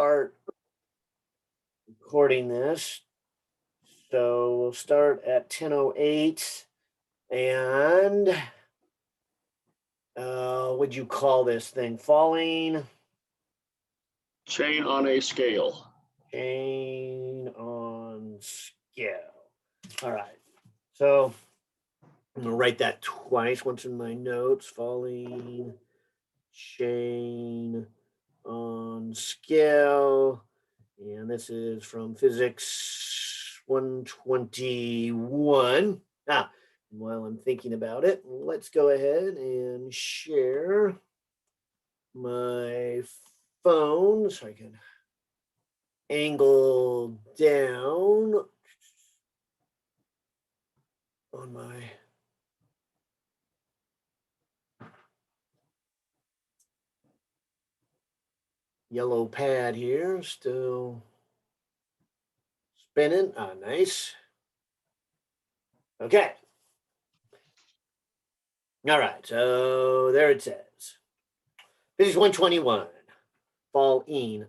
start recording this. So we'll start at 10:08. And what'd you call this thing? Falling chain on a scale. Chain on scale. All right. So I'm going to write that twice, once in my notes. Falling chain on scale. And this is from Physics 121. While I'm thinking about it, let's go ahead and share my phone so I can angle down on my yellow pad here, still spinning. Nice. Okay. All right, so there it says. This is 121. Fall in,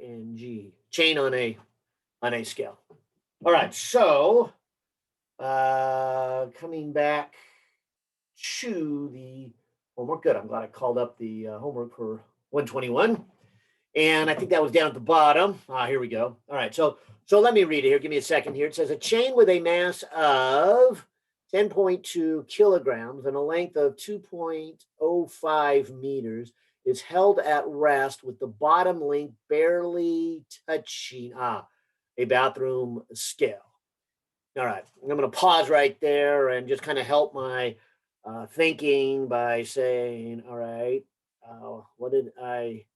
ing, chain on a scale. All right, so coming back to the homework. Good. I'm glad I called up the homework for 121. And I think that was down at the bottom. Here we go. All right, so let me read it here. Give me a second here. It says a chain with a mass of 10.2 kilograms and a length of 2.05 meters is held at rest with the bottom link barely touching a bathroom scale. All right, I'm going to pause right there and just kind of help my thinking by saying, all right, what did I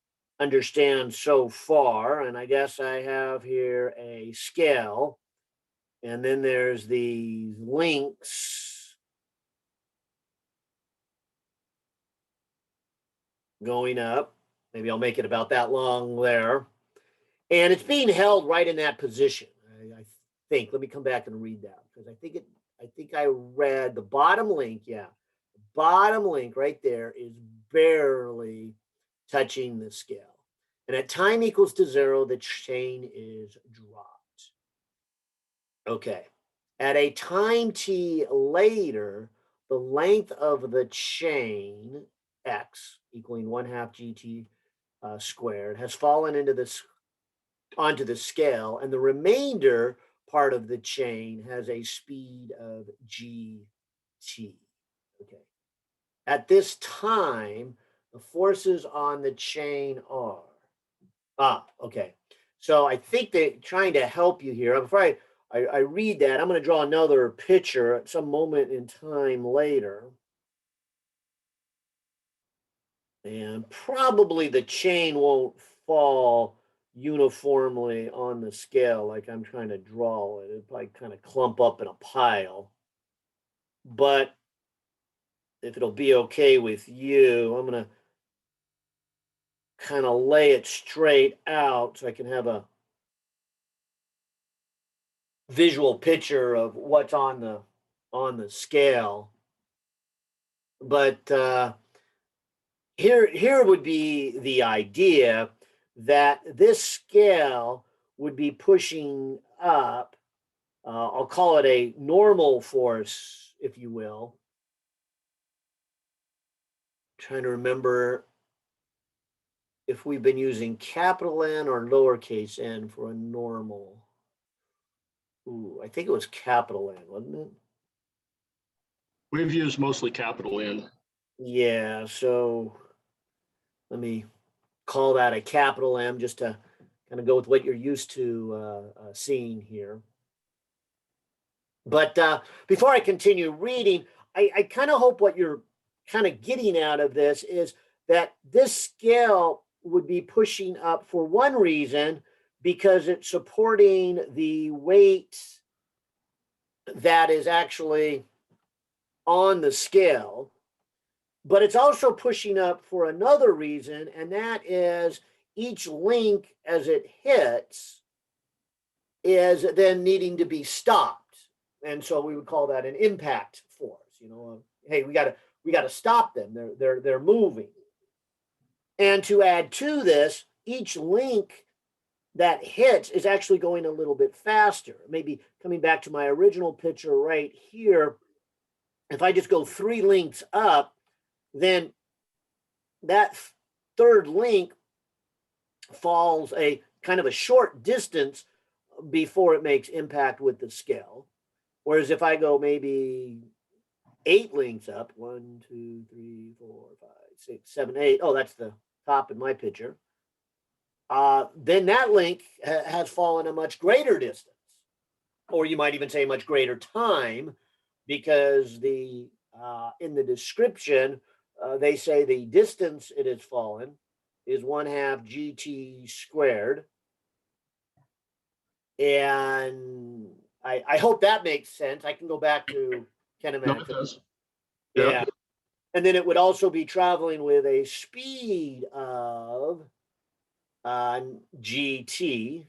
understand so far? And I guess I have here a scale, and then there's these links going up. Maybe I'll make it about that long there. And it's being held right in that position. I think. Let me come back and read that because I think I read the bottom link. Yeah. The bottom link right there is barely touching the scale. And at time equals to 0, the chain is dropped. Okay. At a time t later, the length of the chain, x, equaling 1/2 gt squared, has fallen onto the scale, and the remainder part of the chain has a speed of gt. Okay. At this time, the forces on the chain are. Okay. So I think they're trying to help you here. Before I read that, I'm going to draw another picture at some moment in time later. And probably the chain won't fall uniformly on the scale like I'm trying to draw it. It'll probably kind of clump up in a pile. But if it'll be okay with you, I'm going to kind of lay it straight out so I can have a visual picture of what's on the scale. But here would be the idea that this scale would be pushing up. I'll call it a normal force, if you will. I'm trying to remember if we've been using capital N or lowercase n for a normal. I think it was capital N, wasn't it? We've used mostly capital N. Yeah, so let me call that a capital M just to kind of go with what you're used to seeing here. But before I continue reading, I kind of hope what you're kind of getting out of this is that this scale would be pushing up for one reason, because it's supporting the weight that is actually on the scale. But it's also pushing up for another reason, and that is each link as it hits is then needing to be stopped. And so we would call that an impact force. Hey, we got to stop them. They're moving. And to add to this, each link that hits is actually going a little bit faster. Maybe coming back to my original picture right here, if I just go 3 links up, then that third link falls a kind of a short distance before it makes impact with the scale. Whereas if I go maybe 8 links up, 1, 2, 3, 4, 5, 6, 7, 8. Oh, that's the top in my picture. Then that link has fallen a much greater distance, or you might even say much greater time, because the in the description they say the distance it has fallen is 1/2 gt squared, and I hope that makes sense. I can go back to No, it kinematics. does. Yeah. And then it would also be traveling with a speed of gt.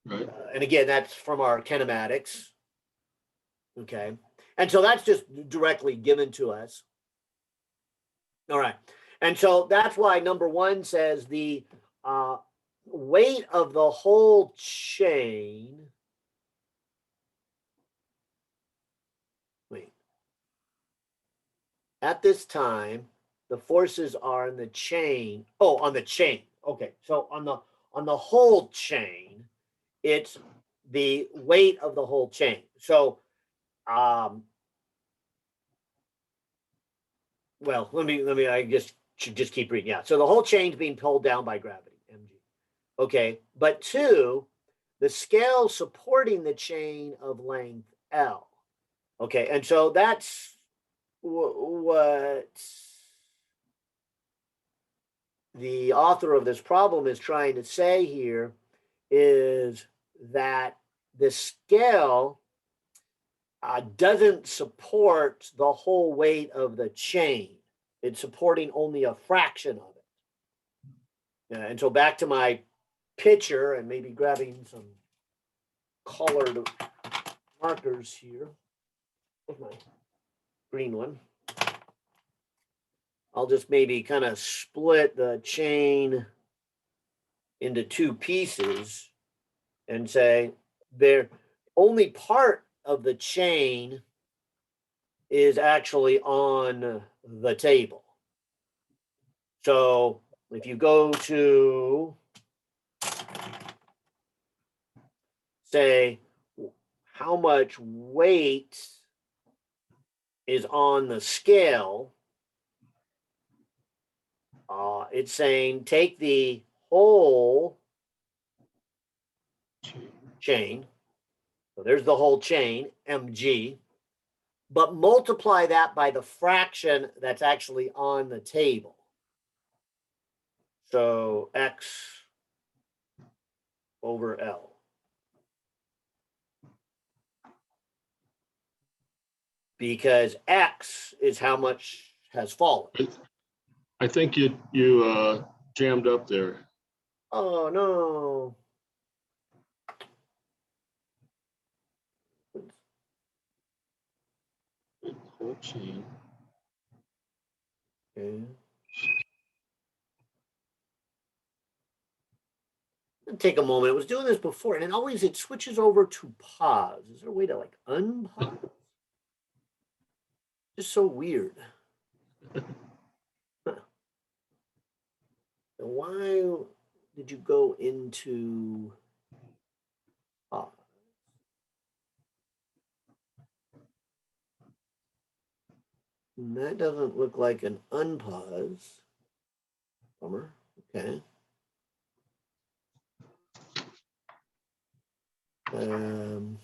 Right. And again, that's from our kinematics. Okay. And so that's just directly given to us. All right. And so that's why number 1 says the weight of the whole chain. Wait. At this time, the forces are in the chain. Oh, on the chain. Okay. So on the whole chain, it's the weight of the whole chain. So well, let me I just should just keep reading. Yeah. So the whole chain's being pulled down by gravity, mg. Okay. But 2, the scale supporting the chain of length L. Okay. And so that's what the author of this problem is trying to say here, is that the scale doesn't support the whole weight of the chain. It's supporting only a fraction of it. And so back to my picture, and maybe grabbing some colored markers here. Where's my green one? I'll just maybe kind of split the chain into 2 pieces and say there only part of the chain is actually on the table. So if you go to, say, how much weight is on the scale, it's saying take the whole chain. So there's the whole chain, mg, but multiply that by the fraction that's actually on the table. So x over L. Because x is how much has fallen. I think you jammed up there. Oh no. Whole chain. Okay. Take a moment. It was doing this before, and it switches over to pause. Is there a way to like unpause? Just so weird. Huh. So why did you go into pause? And that doesn't look like an unpause. Bummer. Okay. Um,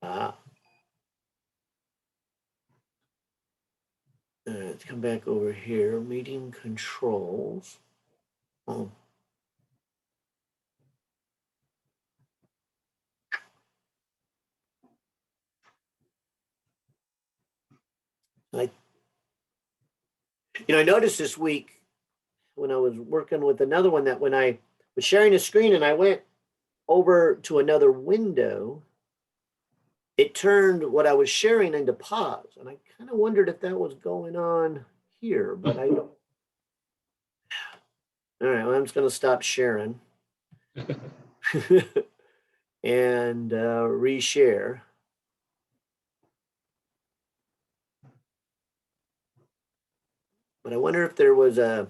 ah. Let's come back over here. Meeting controls. Oh. I noticed this week when I was working with another one that when I was sharing a screen and I went over to another window, it turned what I was sharing into pause. And I kind of wondered if that was going on here, but I don't. All right, well, I'm just going to stop sharing and reshare. But I wonder if there was a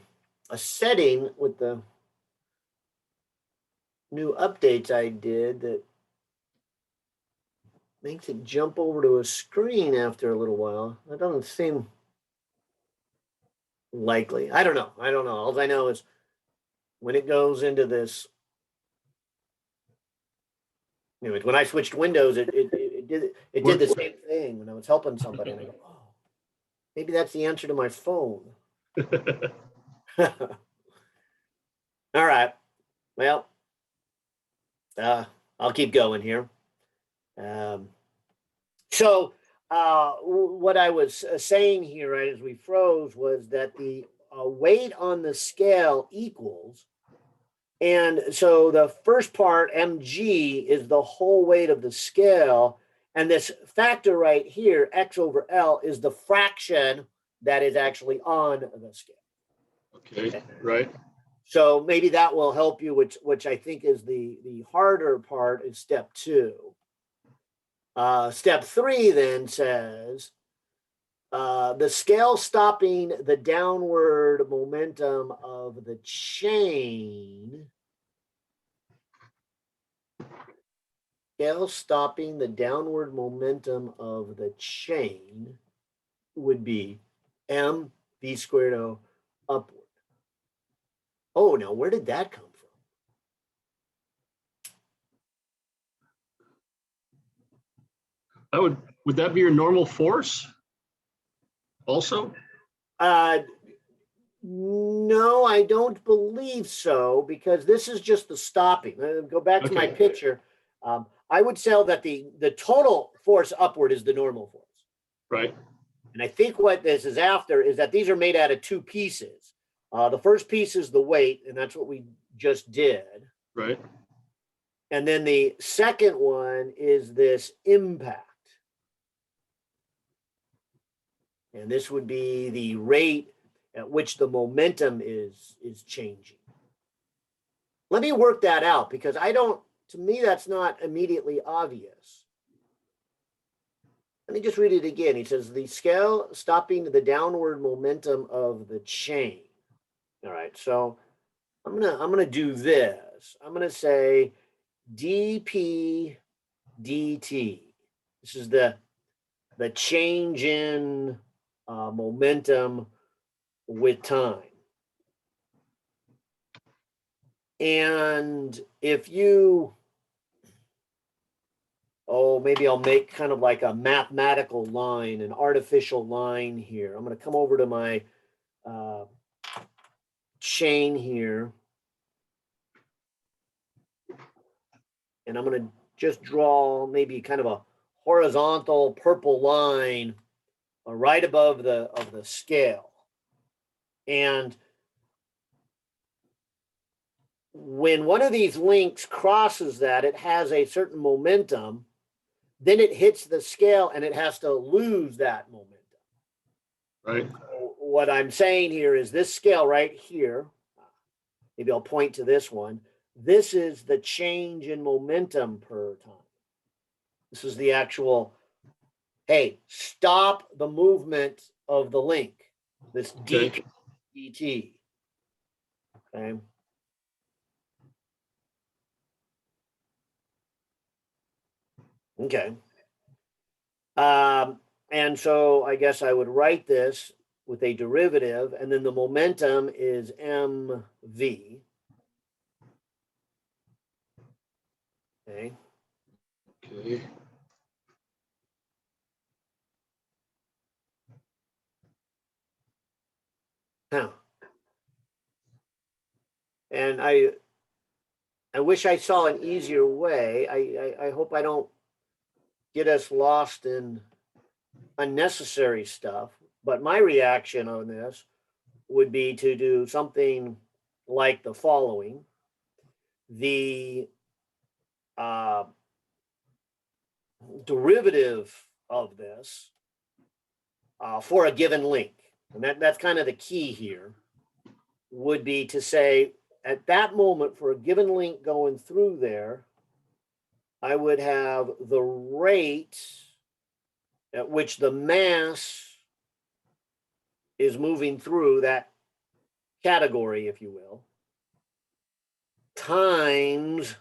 setting with the new updates I did that makes it jump over to a screen after a little while. That doesn't seem likely. I don't know. All I know is when it goes into this, when I switched windows, it did the same thing when I was helping somebody, and I go, oh, maybe that's the answer to my phone. All right. Well, I'll keep going here. So what I was saying here, right, as we froze, was that the weight on the scale equals, and so the first part, mg, is the whole weight of the scale, and this factor right here, x over L, is the fraction that is actually on the scale. Okay, right. So maybe that will help you, which I think is the harder part, is step 2. Step 3 then says the scale stopping the downward momentum of the chain. Scale stopping the downward momentum of the chain would be m v squared o upward. Oh, now where did that come from? Would that be your normal force also? No, I don't believe so, because this is just the stopping. Go back to my picture. I would say that the total force upward is the normal force. Right. And I think what this is after is that these are made out of 2 pieces. The first piece is the weight, and that's what we just did. Right. And then the second one is this impact. And this would be the rate at which the momentum is changing. Let me work that out, because to me, that's not immediately obvious. Let me just read it again. He says the scale stopping the downward momentum of the chain. All right, so I'm gonna do this. I'm gonna say dp dt. This is the change in momentum with time. And if you, maybe I'll make kind of like a mathematical line, an artificial line here. I'm going to come over to my chain here. And I'm going to just draw maybe kind of a horizontal purple line right above the scale. And when one of these links crosses that, it has a certain momentum. Then it hits the scale and it has to lose that momentum. Right. So what I'm saying here is this scale right here, maybe I'll point to this one. This is the change in momentum per time. This is the actual, hey, stop the movement of the link, this dt. Okay. Okay. And so I guess I would write this with a derivative, and then the momentum is mv. Okay. Okay. Huh. And I wish I saw an easier way. I hope I don't get us lost in unnecessary stuff. But my reaction on this would be to do something like the following. The derivative of this for a given link, and that's kind of the key here, would be to say at that moment for a given link going through there, I would have the rate at which the mass is moving through that category, if you will, times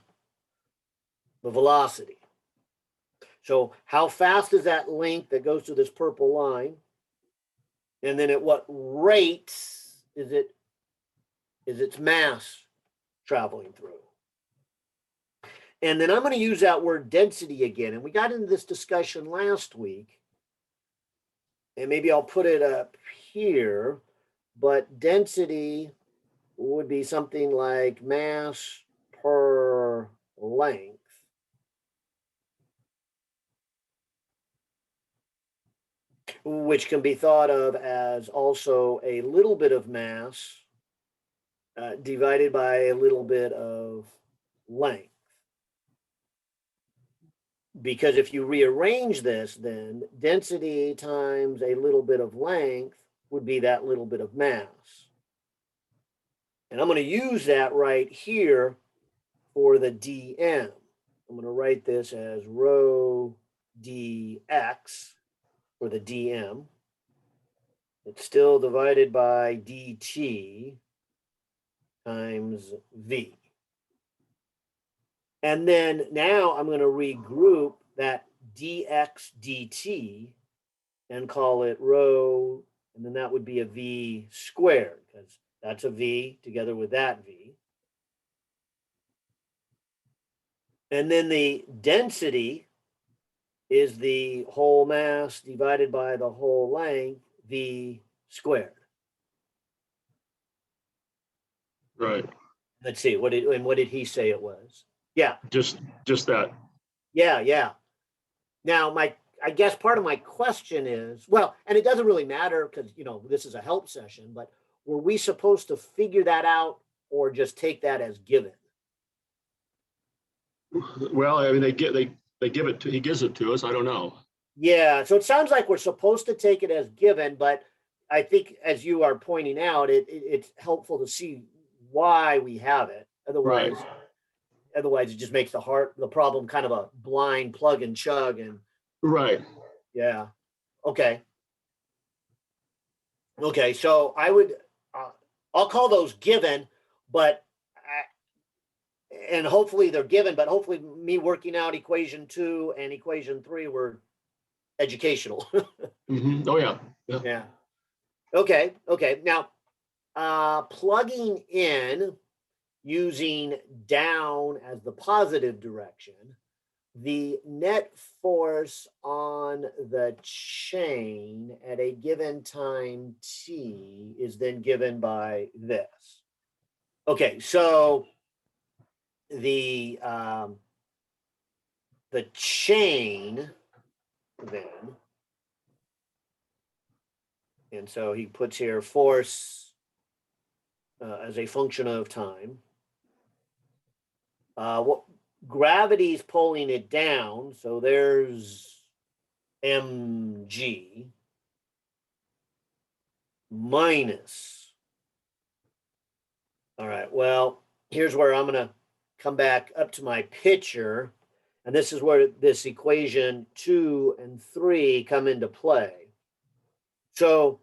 the velocity. So how fast is that link that goes to this purple line? And then at what rate is its mass traveling through? And then I'm going to use that word density again. And we got into this discussion last week. And maybe I'll put it up here. But density would be something like mass per length. Which can be thought of as also a little bit of mass divided by a little bit of length. Because if you rearrange this, then density times a little bit of length would be that little bit of mass. And I'm going to use that right here for the dm. I'm going to write this as rho dx for the dm. It's still divided by dt times v. And then now I'm going to regroup that dx dt and call it rho, and then that would be a v squared, because that's a v together with that v. And then the density is the whole mass divided by the whole length, v squared. Right. Let's see, what did he say it was? Yeah. Just that. Yeah. Now, I guess part of my question is, well, and it doesn't really matter because, this is a help session, but were we supposed to figure that out or just take that as given? Well, I mean, he gives it to us. I don't know. Yeah, so it sounds like we're supposed to take it as given, but I think as you are pointing out, it's helpful to see why we have it. Otherwise, Right. Otherwise it just makes the problem kind of a blind plug and chug. And Right. yeah, okay, so I would I'll call those given, but and hopefully they're given, but hopefully me working out equation 2 and equation 3 were educational. Mm-hmm. Oh yeah. Yeah. Okay. Now, plugging in using down as the positive direction, the net force on the chain at a given time t is then given by this. Okay, so the chain then, and so he puts here force as a function of time. What gravity's pulling it down, so there's mg minus. All right, well, here's where I'm going to come back up to my picture, and this is where this equation 2 and 3 come into play. So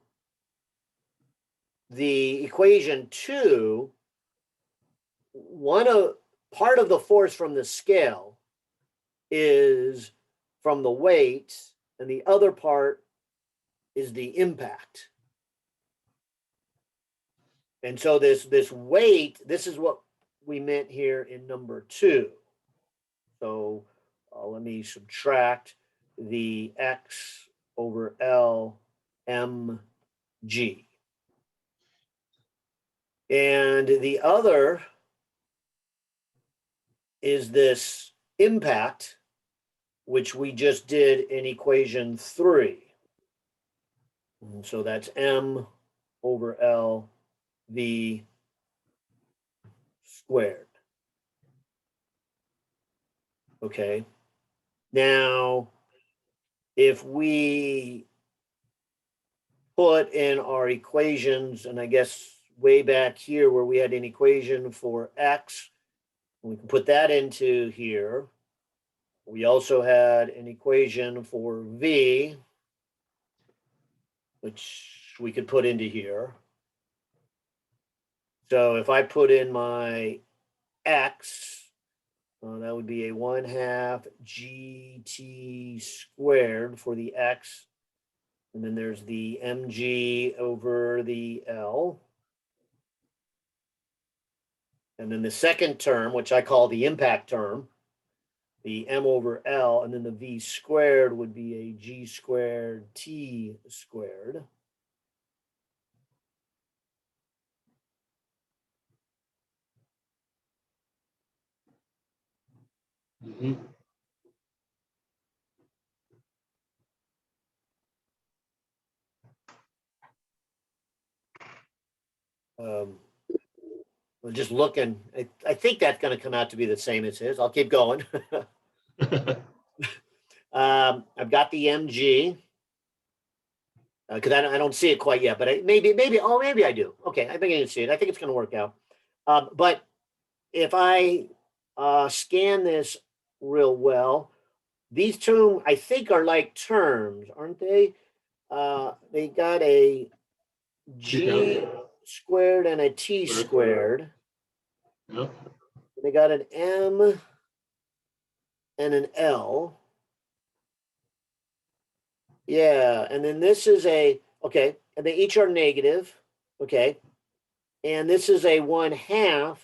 the equation 2, part of the force from the scale is from the weight, and the other part is the impact. And so this weight, this is what we meant here in number 2. So let me subtract the x over L mg. And the other is this impact, which we just did in equation 3. And so that's m over L V squared. Okay. Now, if we put in our equations, and I guess way back here where we had an equation for x, we can put that into here. We also had an equation for v, which we could put into here. So if I put in my x, that would be a 1/2 gt squared for the x. And then there's the mg over the L. And then the second term, which I call the impact term, the m over L, and then the v squared would be a g squared t squared. Mhm. Well, just looking, I think that's going to come out to be the same as his. I'll keep going. I've got the mg because I don't see it quite yet, but maybe I do. Okay, I think I can see it. I think it's going to work out. But if I scan this real well, these two I think are like terms, aren't they? They got a g Yeah. squared and a t squared. Yeah. They got an m and an L. Yeah, and then this is okay, and they each are negative, okay, and this is a 1/2,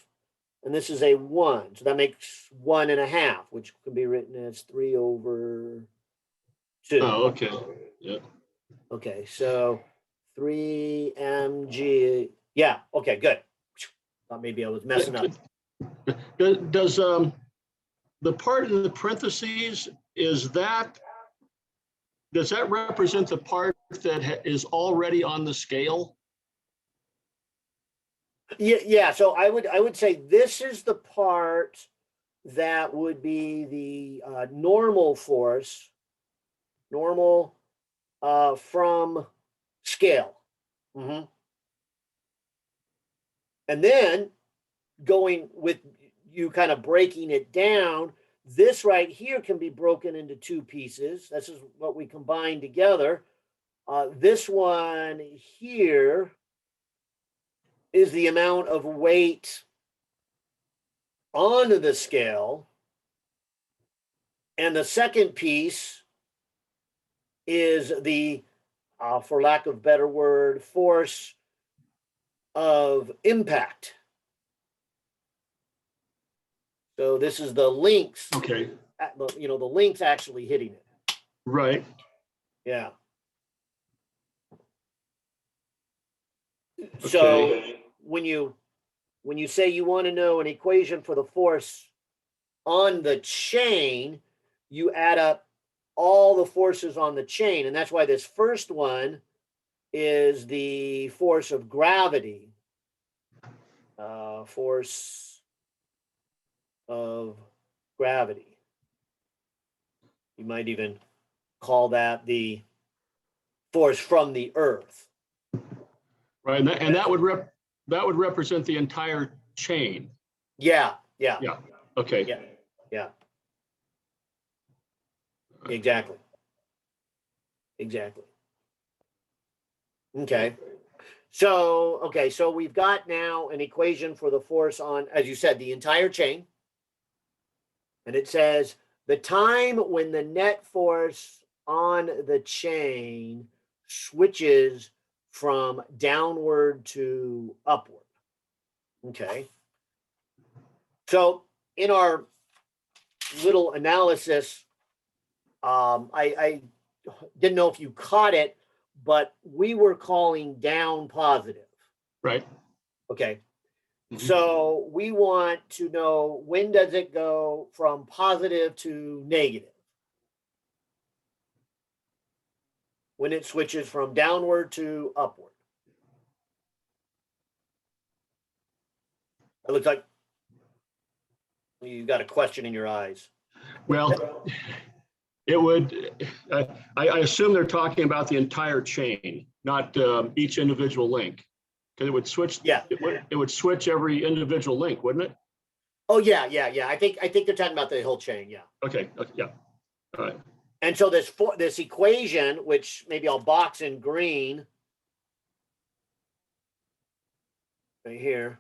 and this is a 1, so that makes 1.5, which can be written as 3/2. Oh, okay. Yeah. Okay, so 3mg. Yeah, okay, good. Thought maybe I was messing up. Does the part in the parentheses, does that represent the part that is already on the scale? Yeah. So I would say this is the part that would be the normal force, normal from scale. Mm-hmm. And then going with you kind of breaking it down, this right here can be broken into two pieces. This is what we combine together. This one here is the amount of weight on the scale. And the second piece is the, for lack of a better word, force of impact. So this is the links, Okay. the links actually hitting it. Right. Yeah. Okay. So when you say you want to know an equation for the force on the chain, you add up all the forces on the chain, and that's why this first one is the force of gravity. Force of gravity. You might even call that the force from the earth. Right. And that would represent the entire chain. Yeah. Okay. Yeah. Exactly. Okay. So we've got now an equation for the force on, as you said, the entire chain. And it says the time when the net force on the chain switches from downward to upward. Okay. So in our little analysis, I didn't know if you caught it, but we were calling down positive. Right. Okay. Mhm. So we want to know, when does it go from positive to negative? When it switches from downward to upward. It looks like you got a question in your eyes. Well, it would, I assume they're talking about the entire chain, not each individual link. Because it would switch, Yeah. it would switch every individual link, wouldn't it? Oh, yeah. I think they're talking about the whole chain. Yeah. Okay, yeah. All right. And so this equation, which maybe I'll box in green right here.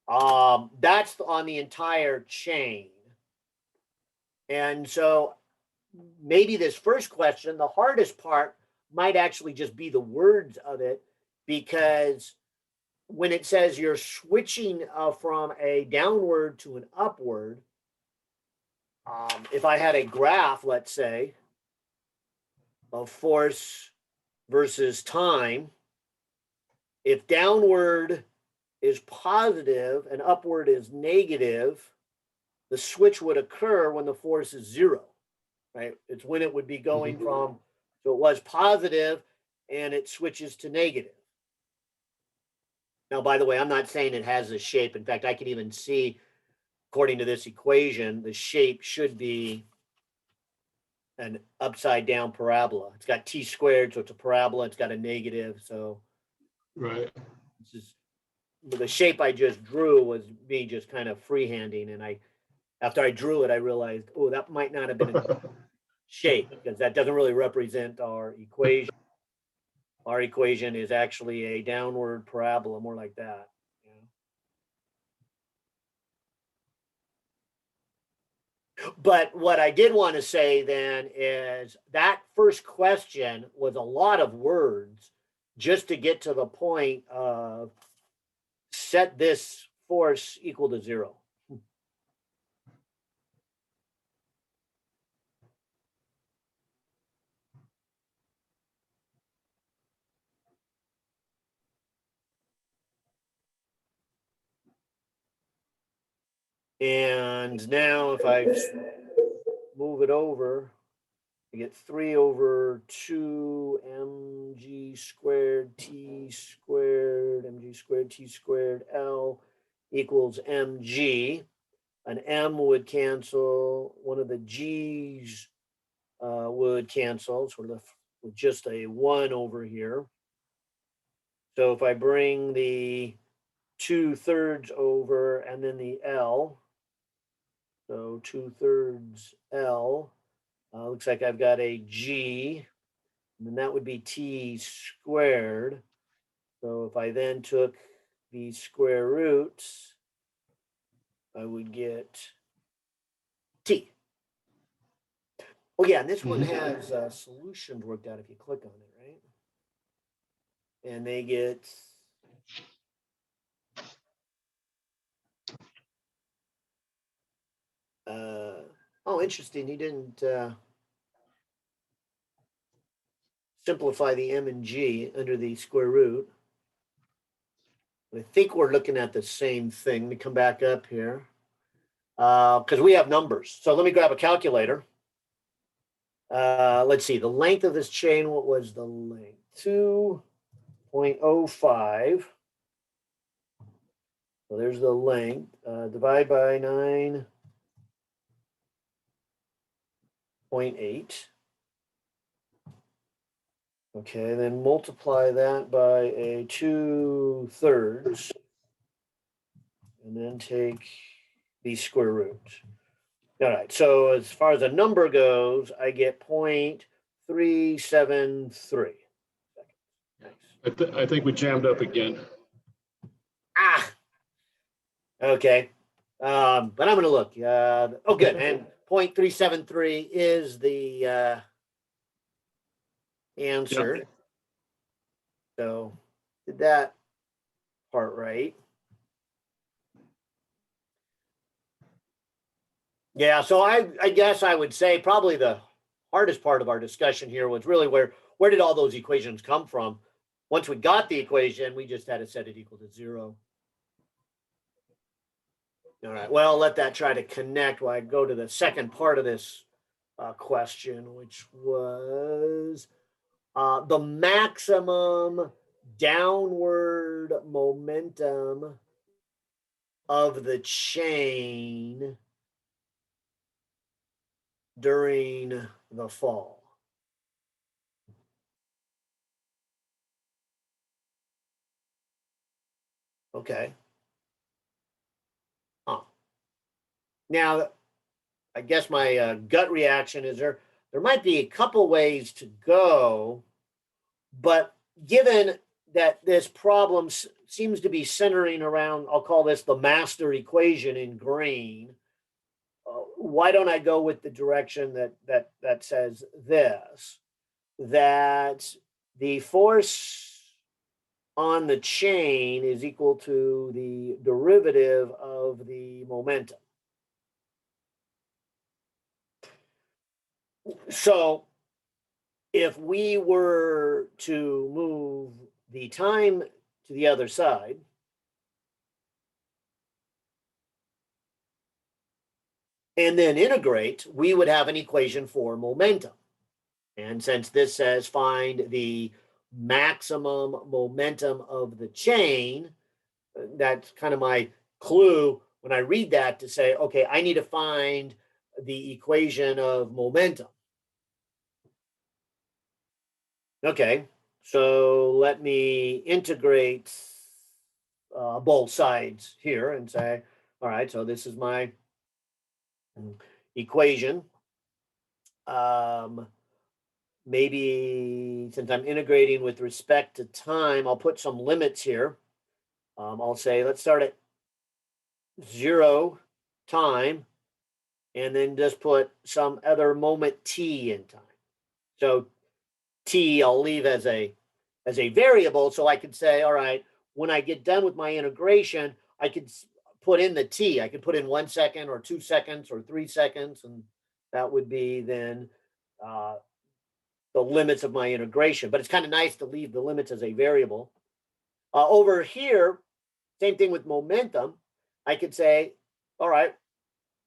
That's on the entire chain. And so maybe this first question, the hardest part might actually just be the words of it, because when it says you're switching from a downward to an upward, if I had a graph, let's say, of force versus time, if downward is positive and upward is negative, the switch would occur when the force is zero, right? It's when it would be going from, so it was positive and it switches to negative. Now, by the way, I'm not saying it has this shape. In fact, I can even see, according to this equation, the shape should be an upside down parabola. It's got t squared, so it's a parabola. It's got a negative. So Right. this is the shape I just drew was me just kind of freehanding. And after I drew it, I realized, oh, that might not have been a good shape, because that doesn't really represent our equation. Our equation is actually a downward parabola, more like that. But what I did want to say then is that first question was a lot of words just to get to the point of set this force equal to zero. And now if I move it over, I get 3 over 2 mg squared t squared mg squared t squared L equals mg. An m would cancel, one of the g's would cancel, sort of with just a 1 over here. So if I bring the 2/3 over and then the L, so 2/3 L, looks like I've got a G, and then that would be T squared. So if I then took the square roots, I would get T. Oh yeah, and this one has solutions worked out if you click on it, right? And they get oh, interesting. He didn't simplify the m and g under the square root. I think we're looking at the same thing. Let me come back up here because we have numbers. So let me grab a calculator. Let's see. The length of this chain, what was the length? 2.05. So there's the length. Divide by 9.8. Okay, then multiply that by a 2/3, and then take the square root. All right, so as far as a number goes, I get 0.373. Nice. I think we jammed up again. Okay. But I'm going to look. Oh, good. And 0.373 is the answer. Yep. So did that part right. Yeah, so I guess I would say probably the hardest part of our discussion here was really where did all those equations come from? Once we got the equation, we just had to set it equal to 0. All right, well, let that try to connect while I go to the second part of this question, which was the maximum downward momentum of the chain during the fall. Okay. Now, I guess my gut reaction is there might be a couple ways to go, but given that this problem seems to be centering around, I'll call this the master equation in green. Why don't I go with the direction that says this, that the force on the chain is equal to the derivative of the momentum. So if we were to move the time to the other side, and then integrate, we would have an equation for momentum. And since this says find the maximum momentum of the chain, that's kind of my clue when I read that to say, okay, I need to find the equation of momentum. Okay, so let me integrate both sides here and say, all right, so this is my equation. Maybe since I'm integrating with respect to time, I'll put some limits here. I'll say, let's start at 0 time, and then just put some other moment t in time. So t I'll leave as a variable, so I could say, all right, when I get done with my integration, I could put in the t. I could put in 1 second or 2 seconds or 3 seconds, and that would be then the limits of my integration. But it's kind of nice to leave the limits as a variable. Over here, same thing with momentum. I could say, all right,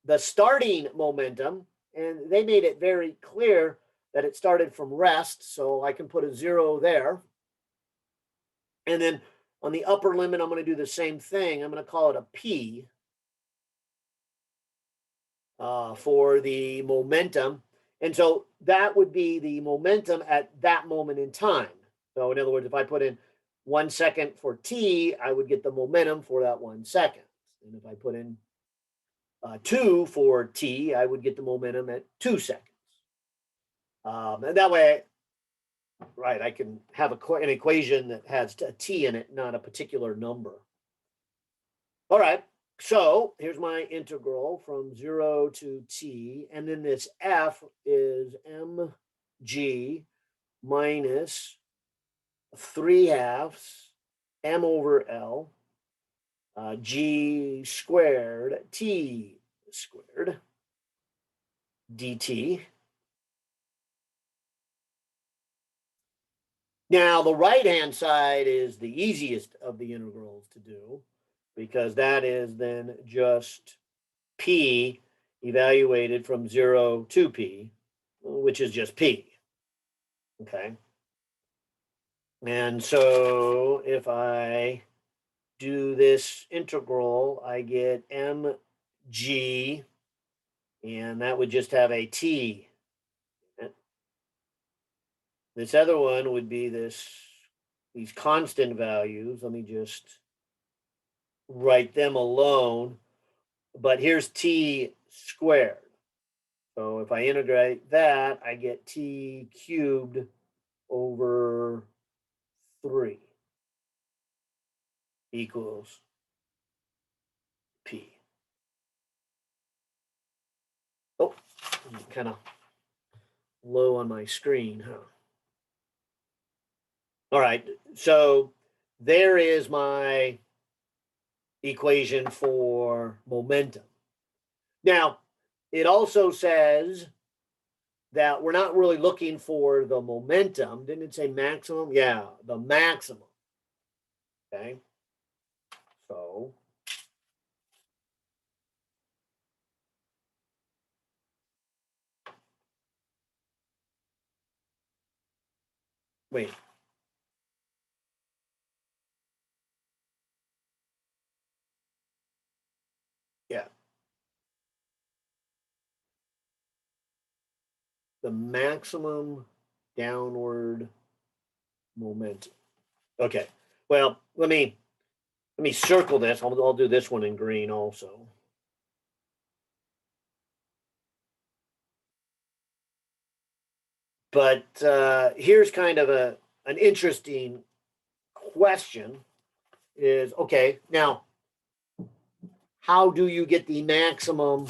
the starting momentum, and they made it very clear that it started from rest, so I can put a 0 there. And then on the upper limit, I'm going to do the same thing. I'm going to call it a P for the momentum. And so that would be the momentum at that moment in time. So in other words, if I put in 1 second for T, I would get the momentum for that 1 second. And if I put in 2 for T, I would get the momentum at 2 seconds. And that way, right, I can have an equation that has a T in it, not a particular number. All right, so here's my integral from 0 to T, and then this F is mg minus 3/2 m over L g squared T squared dt. Now, the right-hand side is the easiest of the integrals to do because that is then just p evaluated from 0 to p, which is just p. Okay. And so if I do this integral, I get mg, and that would just have a t. This other one would be these constant values. Let me just write them alone. But here's t squared. So if I integrate that, I get t cubed over 3 equals p. Oh, kind of low on my screen, huh? All right, so there is my equation for momentum. Now, it also says that we're not really looking for the momentum. Didn't it say maximum? Yeah, the maximum. Okay, so wait. the maximum downward momentum. Okay, well, let me circle this. I'll do this one in green also. But here's kind of an interesting question is, okay, now, how do you get the maximum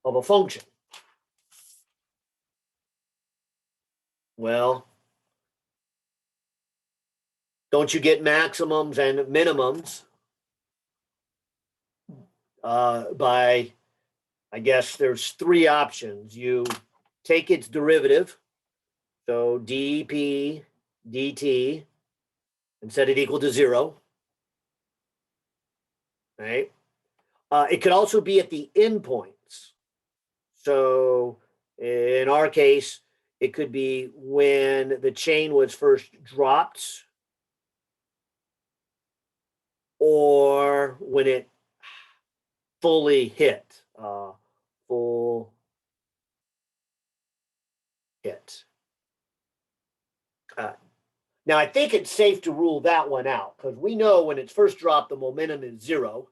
of a function? Well, don't you get maximums and minimums by, I guess there's three options. You take its derivative, so dp dt, and set it equal to 0, right? It could also be at the endpoints. So in our case, it could be when the chain was first dropped or when it fully hit, full hit. Now, I think it's safe to rule that one out because we know when it's first dropped, the momentum is 0.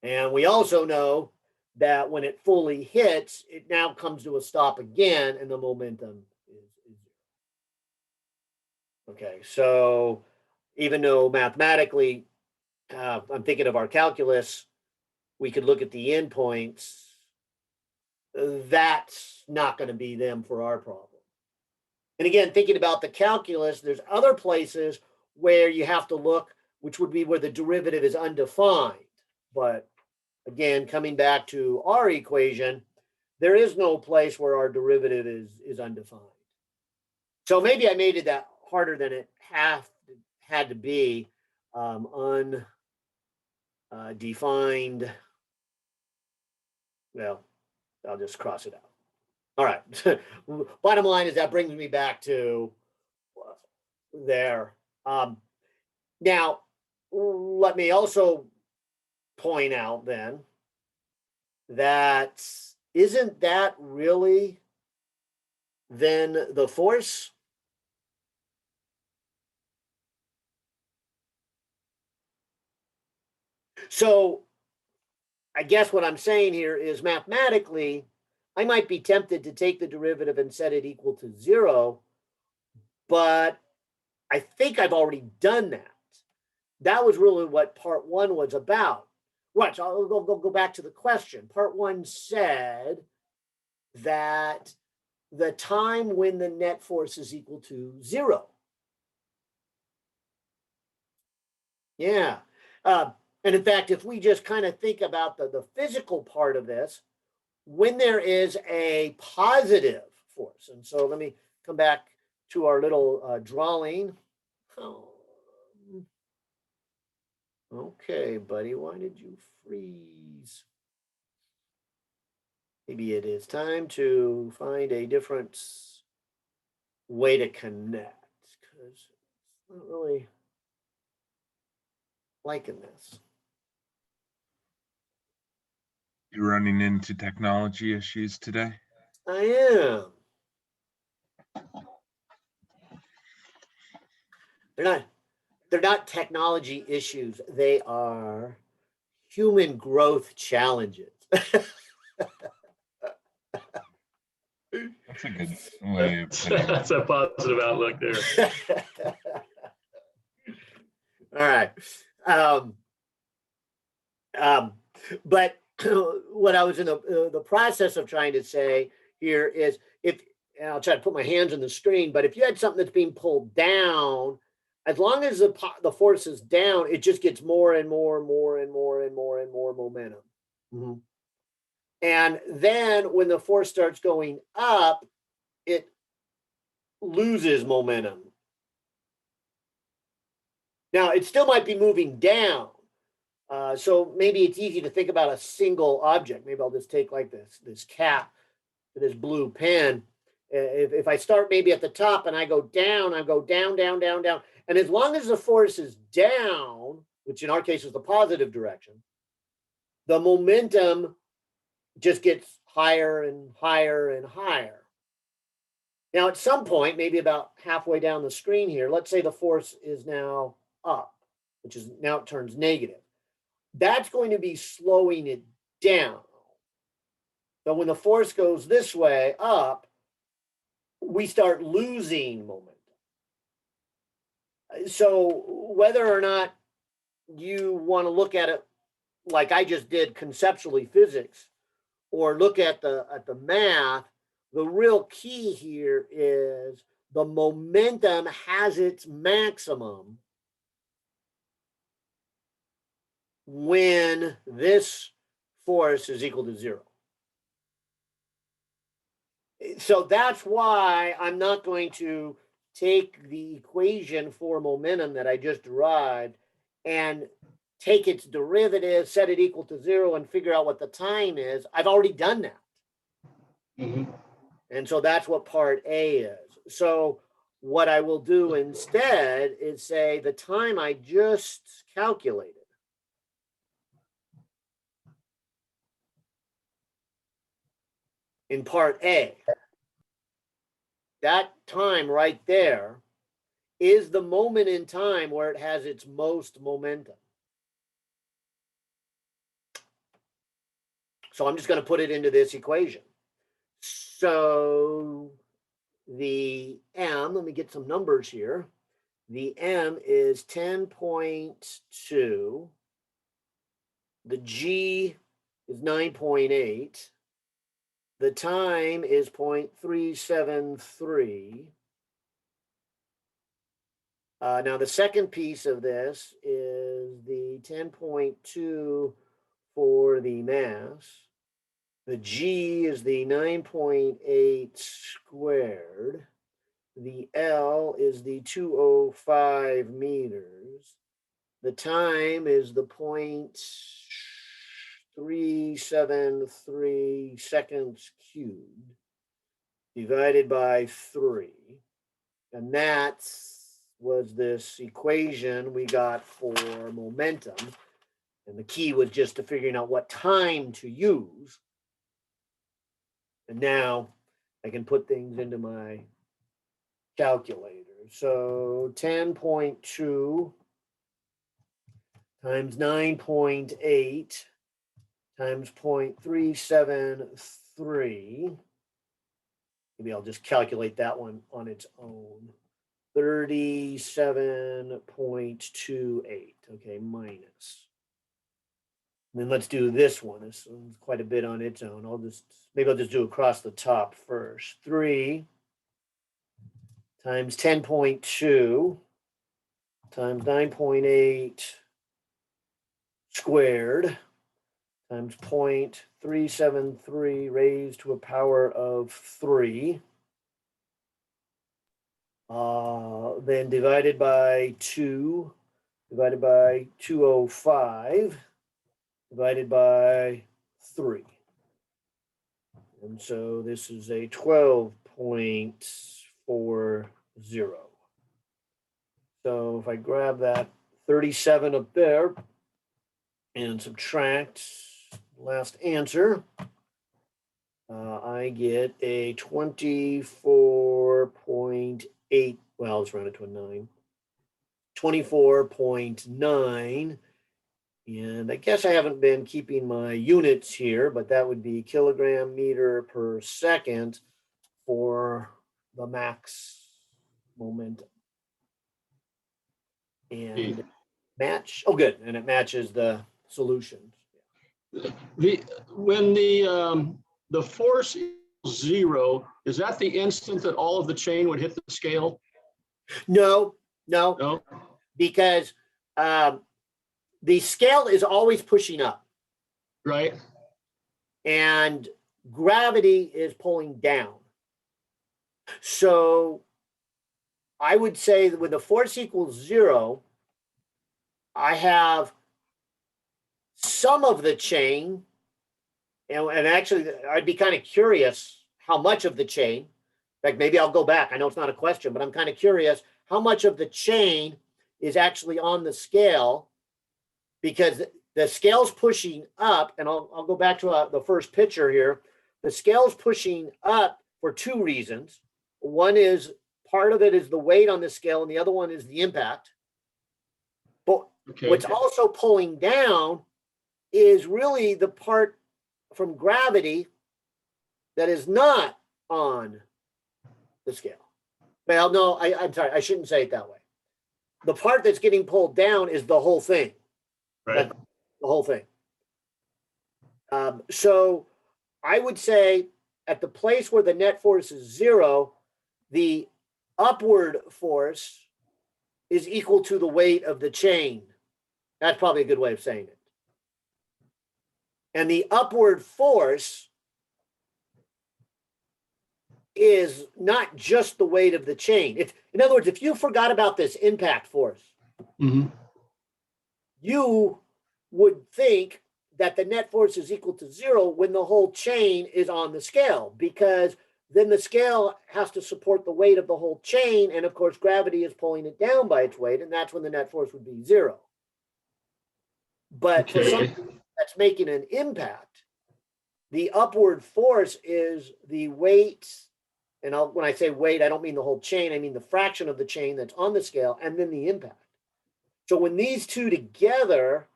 And we also know that when it fully hits, it now comes to a stop again and the momentum is 0. Okay, so even though mathematically, I'm thinking of our calculus, we could look at the endpoints. That's not going to be them for our problem. And again, thinking about the calculus, there's other places where you have to look, which would be where the derivative is undefined. But again, coming back to our equation, there is no place where our derivative is undefined. So maybe I made it that harder than it had to be. Undefined. Well, I'll just cross it out. All right. Bottom line is that brings me back to there. Now, let me also point out then that isn't that really then the force? So I guess what I'm saying here is mathematically, I might be tempted to take the derivative and set it equal to 0, but I think I've already done that. That was really what part 1 was about. Right, so I'll go back to the question. Part 1 said that the time when the net force is equal to 0. Yeah. And in fact, if we just kind of think about the physical part of this, when there is a positive force, and so let me come back to our little drawing. Oh. Okay, buddy, why did you freeze? Maybe it is time to find a different way to connect because I'm not really liking this. You running into technology issues today? I am. They're not technology issues. They are human growth challenges. That's a good way of putting it. That's a positive outlook there. All right. But what I was in the process of trying to say here is if, and I'll try to put my hands on the screen, but if you had something that's being pulled down, as long as the force is down, it just gets more and more and more and more and more and more momentum. Mm-hmm. And then when the force starts going up, it loses momentum. Now, it still might be moving down. So maybe it's easy to think about a single object. Maybe I'll just take like this cap, this blue pen. If I start maybe at the top and I go down, down, down, down. And as long as the force is down, which in our case is the positive direction, the momentum just gets higher and higher and higher. Now, at some point, maybe about halfway down the screen here, let's say the force is now up, which is now it turns negative. That's going to be slowing it down. So when the force goes this way up, we start losing momentum. So whether or not you want to look at it like I just did conceptually physics, or look at the math, the real key here is the momentum has its maximum when this force is equal to 0. So that's why I'm not going to take the equation for momentum that I just derived and take its derivative, set it equal to 0, and figure out what the time is. I've already done that. Mhm. And so that's what part A is. So what I will do instead is say the time I just calculated in part A, that time right there is the moment in time where it has its most momentum. So I'm just going to put it into this equation. So the M, let me get some numbers here. The M is 10.2. The G is 9.8. The time is 0.373. Now the second piece of this is the 10.2 for the mass. The G is the 9.8 squared. The L is the 205 meters. The time is the 0.373 seconds cubed divided by 3. And that was this equation we got for momentum. And the key was just to figuring out what time to use. And now I can put things into my calculator. So 10.2 times 9.8 times 0.373. Maybe I'll just calculate that one on its own. 37.28. Okay, minus. And then let's do this one. This one's quite a bit on its own. I'll just do across the top first. 3 times 10.2 times 9.8 squared times 0.373 raised to a power of 3. Then divided by 2, divided by 205, divided by 3. And so this is a 12.40. So if I grab that 37 up there and subtract last answer, I get a 24.8. Well, let's round it to a 9. 24.9. And I guess I haven't been keeping my units here, but that would be kilogram meter per second for the max momentum. And match. Oh, good. And it matches the solutions. When the force equals 0, is that the instant that all of the chain would hit the scale? No, No. because the scale is always pushing up, Right. and gravity is pulling down. So I would say that when the force equals 0, I have some of the chain, and actually I'd be kind of curious how much of the chain. In fact, maybe I'll go back. I know it's not a question, but I'm kind of curious how much of the chain is actually on the scale, because the scale's pushing up, and I'll go back to the first picture here. The scale's pushing up for 2 reasons. One is part of it is the weight on the scale, and the other one is the impact. But Okay. what's also pulling down is really the part from gravity that is not on the scale. Well, no, I'm sorry, I shouldn't say it that way. The part that's getting pulled down is the whole thing. Right. The whole thing. So I would say at the place where the net force is 0, the upward force is equal to the weight of the chain. That's probably a good way of saying it. And the upward force is not just the weight of the chain. In other words, if you forgot about this impact force, Mm-hmm. you would think that the net force is equal to 0 when the whole chain is on the scale, because then the scale has to support the weight of the whole chain. And of course, gravity is pulling it down by its weight, and that's when the net force would be 0. But for something that's making an impact, the upward force is the weight. And when I say weight, I don't mean the whole chain. I mean the fraction of the chain that's on the scale, and then the impact. So when these two together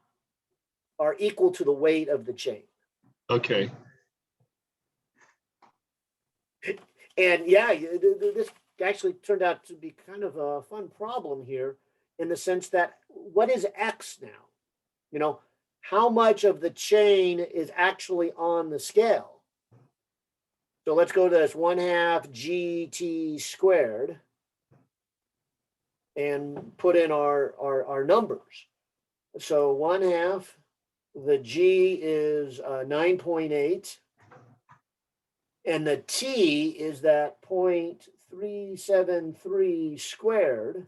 are equal to the weight of the chain. Okay. And yeah, this actually turned out to be kind of a fun problem here, in the sense that what is X now? You know, how much of the chain is actually on the scale? So let's go to this 1/2 GT squared and put in our numbers. So 1/2, the G is 9.8. And the T is that 0.373 squared.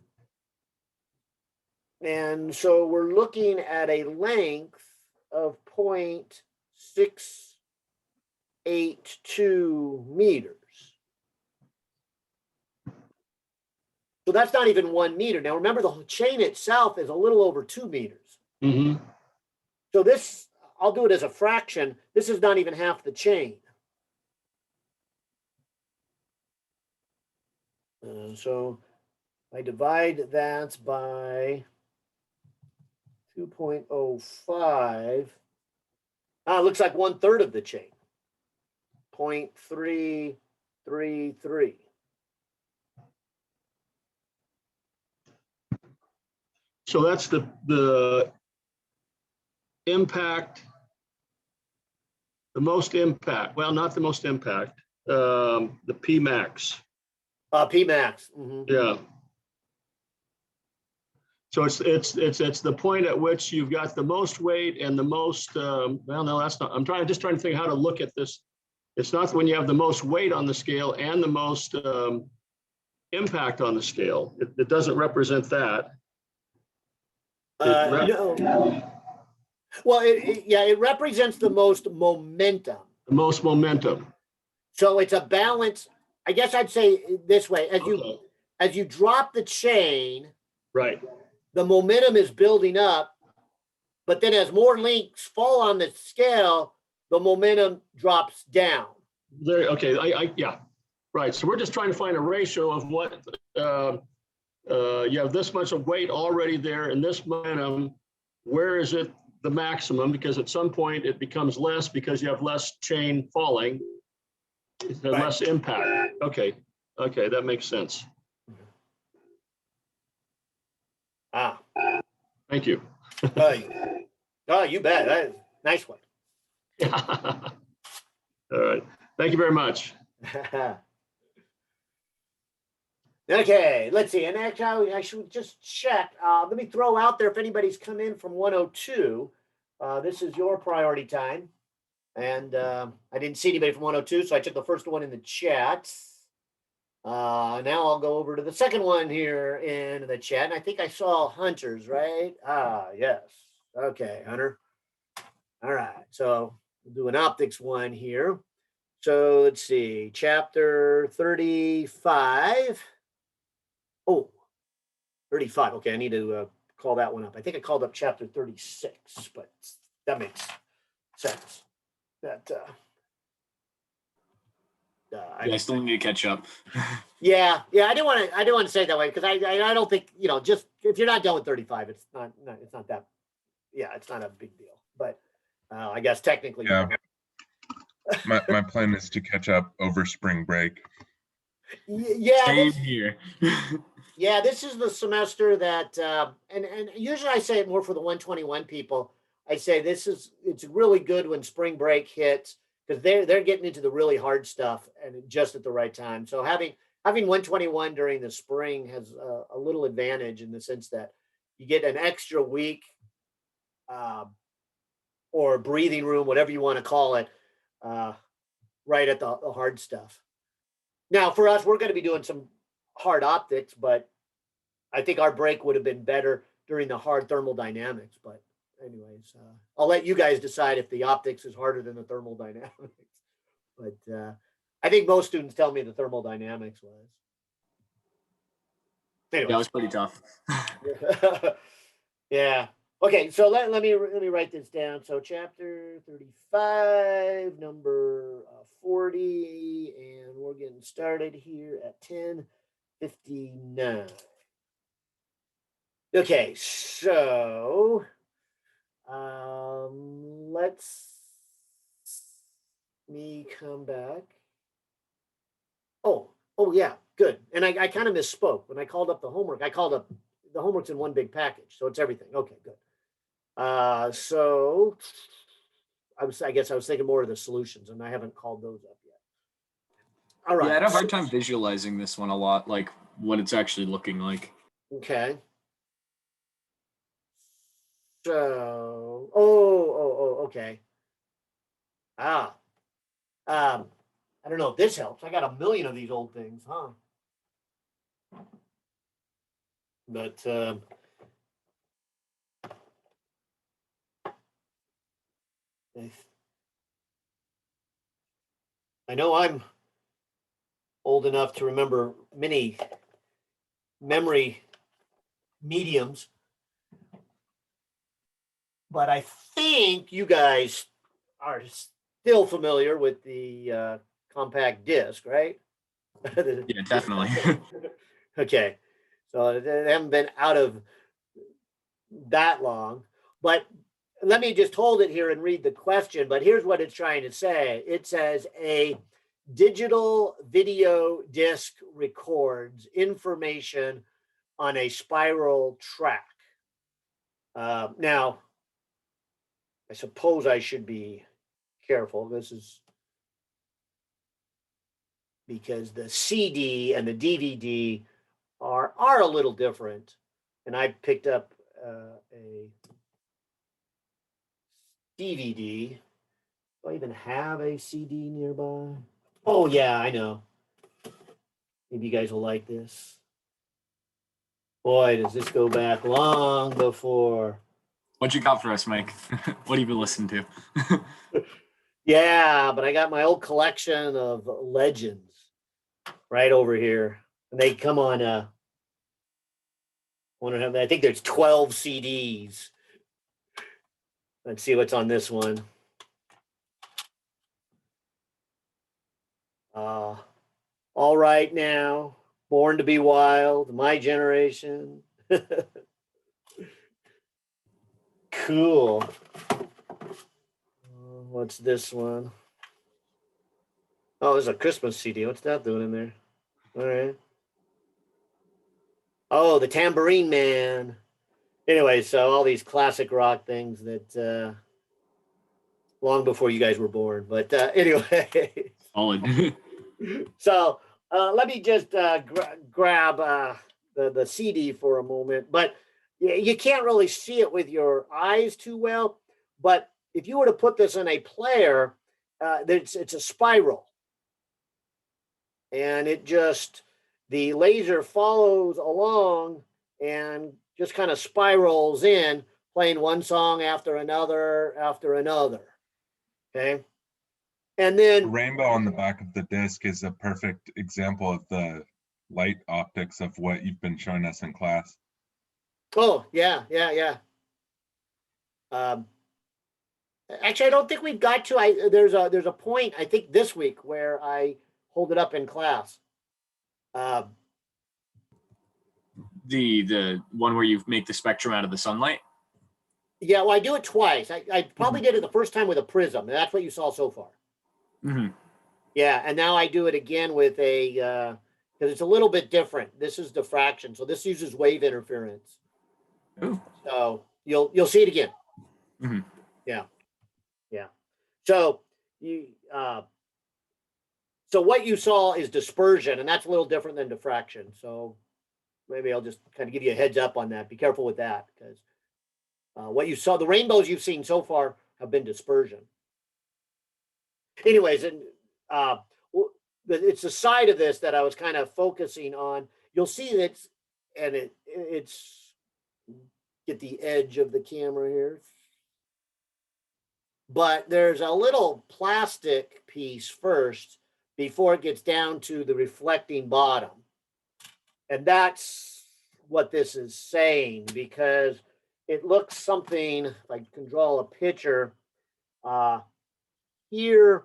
And so we're looking at a length of 0.682 meters. So that's not even 1 meter. Now remember, the chain itself is a little over 2 meters. Mm-hmm. So this, I'll do it as a fraction. This is not even half the chain. So I divide that by 2.05. It looks like 1/3 of the chain. 0.333. So that's the impact, the most impact. Well, not the most impact. The P max. P max. Mm-hmm. Yeah. So it's the point at which you've got the most weight and the most. Well, no, that's not. I'm just trying to think how to look at this. It's not when you have the most weight on the scale and the most impact on the scale. It doesn't represent that. No. Well, it represents the most momentum. The most momentum. So it's a balance. I guess I'd say this way: as you drop the chain, right, the momentum is building up, but then as more links fall on the scale, the momentum drops down. There. Okay. Yeah. Right. So we're just trying to find a ratio of what you have this much of weight already there, and this momentum. Where is it the maximum? Because at some point it becomes less because you have less chain falling. It has less impact. Okay. Okay, that makes sense. Thank you. You bet. That is nice one. All right. Thank you very much. Okay, let's see. And actually, I should just check. Let me throw out there if anybody's come in from 102. This is your priority time. And I didn't see anybody from 102, so I took the first one in the chat. Now I'll go over to the second one here in the chat. And I think I saw Hunter's, right? Yes. Okay, Hunter. All right. So we'll do an optics one here. So let's see. Chapter 35. Oh, 35. Okay, I need to call that one up. I think I called up chapter 36, but that makes sense. That I still need to catch up. Yeah, I didn't want to say it that way because I don't think, just if you're not done with 35, it's not that, yeah, it's not a big deal. But I guess technically, Yeah. My plan is to catch up over spring break. Yeah, Same here. yeah, this is the semester that, and usually I say it more for the 121 people. I say it's really good when spring break hits because they're getting into the really hard stuff and just at the right time. So having 121 during the spring has a little advantage in the sense that you get an extra week, or breathing room, whatever you want to call it, uh, right at the hard stuff. Now, for us, we're going to be doing some hard optics, but I think our break would have been better during the hard thermodynamics. But anyways, I'll let you guys decide if the optics is harder than the thermodynamics. But I think most students tell me the thermodynamics was. That Anyways. was pretty tough. Yeah. Okay, so let me write this down. So chapter 35, number 40, and we're getting started here at 10:59. Okay, so let's me come back. Oh yeah, good. And I kind of misspoke when I called up the homework. I called up the homework's in one big package, so it's everything. Okay, good. So I guess I was thinking more of the solutions, and I haven't called those up yet. All right. Yeah, I had a hard time visualizing this one a lot, like what it's actually looking like. Okay. So, okay. Ah, I don't know if this helps. I got a million of these old things, huh? But I know I'm old enough to remember many memory mediums, but I think you guys are still familiar with the compact disc, right? Yeah, definitely. Okay, so they haven't been out of that long, but let me just hold it here and read the question. But here's what it's trying to say. It says a digital video disc records information on a spiral track. Now, I suppose I should be careful. This is because the CD and the DVD are a little different. And I picked up a DVD. Do I even have a CD nearby? Oh yeah, I know. Maybe you guys will like this. Boy, does this go back long before. What you got for us, Mike? What have you been listening to? Yeah, but I got my old collection of legends right over here. And they come on I think there's 12 CDs. Let's see what's on this one. All Right Now, Born to Be Wild, My Generation. Cool. What's this one? Oh, there's a Christmas CD. What's that doing in there? All right. Oh, the Tambourine Man. Anyway, so all these classic rock things that long before you guys were born. But anyway. Solid. So let me just grab the CD for a moment. But you can't really see it with your eyes too well. But if you were to put this in a player, it's a spiral. And the laser follows along and just kind of spirals in, playing one song after another. Okay. And The then rainbow on the back of the disc is a perfect example of the light optics of what you've been showing us in class. oh yeah. Actually, I don't think we've got to. There's a point I think this week where I hold it up in class. Uh, The one where you make the spectrum out of the sunlight. yeah, well, I do it twice. I probably did it the first time with a prism, and that's what you saw so far. Mm-hmm. Yeah, and now I do it again with a because it's a little bit different. This is diffraction, so this uses wave interference. Ooh. So you'll see it again. Mhm. Yeah, yeah. So so what you saw is dispersion, and that's a little different than diffraction. So maybe I'll just kind of give you a heads up on that. Be careful with that because what you saw, the rainbows you've seen so far have been dispersion. Anyways, and it's the side of this that I was kind of focusing on. You'll see that, and it's get the edge of the camera here. But there's a little plastic piece first before it gets down to the reflecting bottom. And that's what this is saying, because it looks something, if I can draw a picture, here,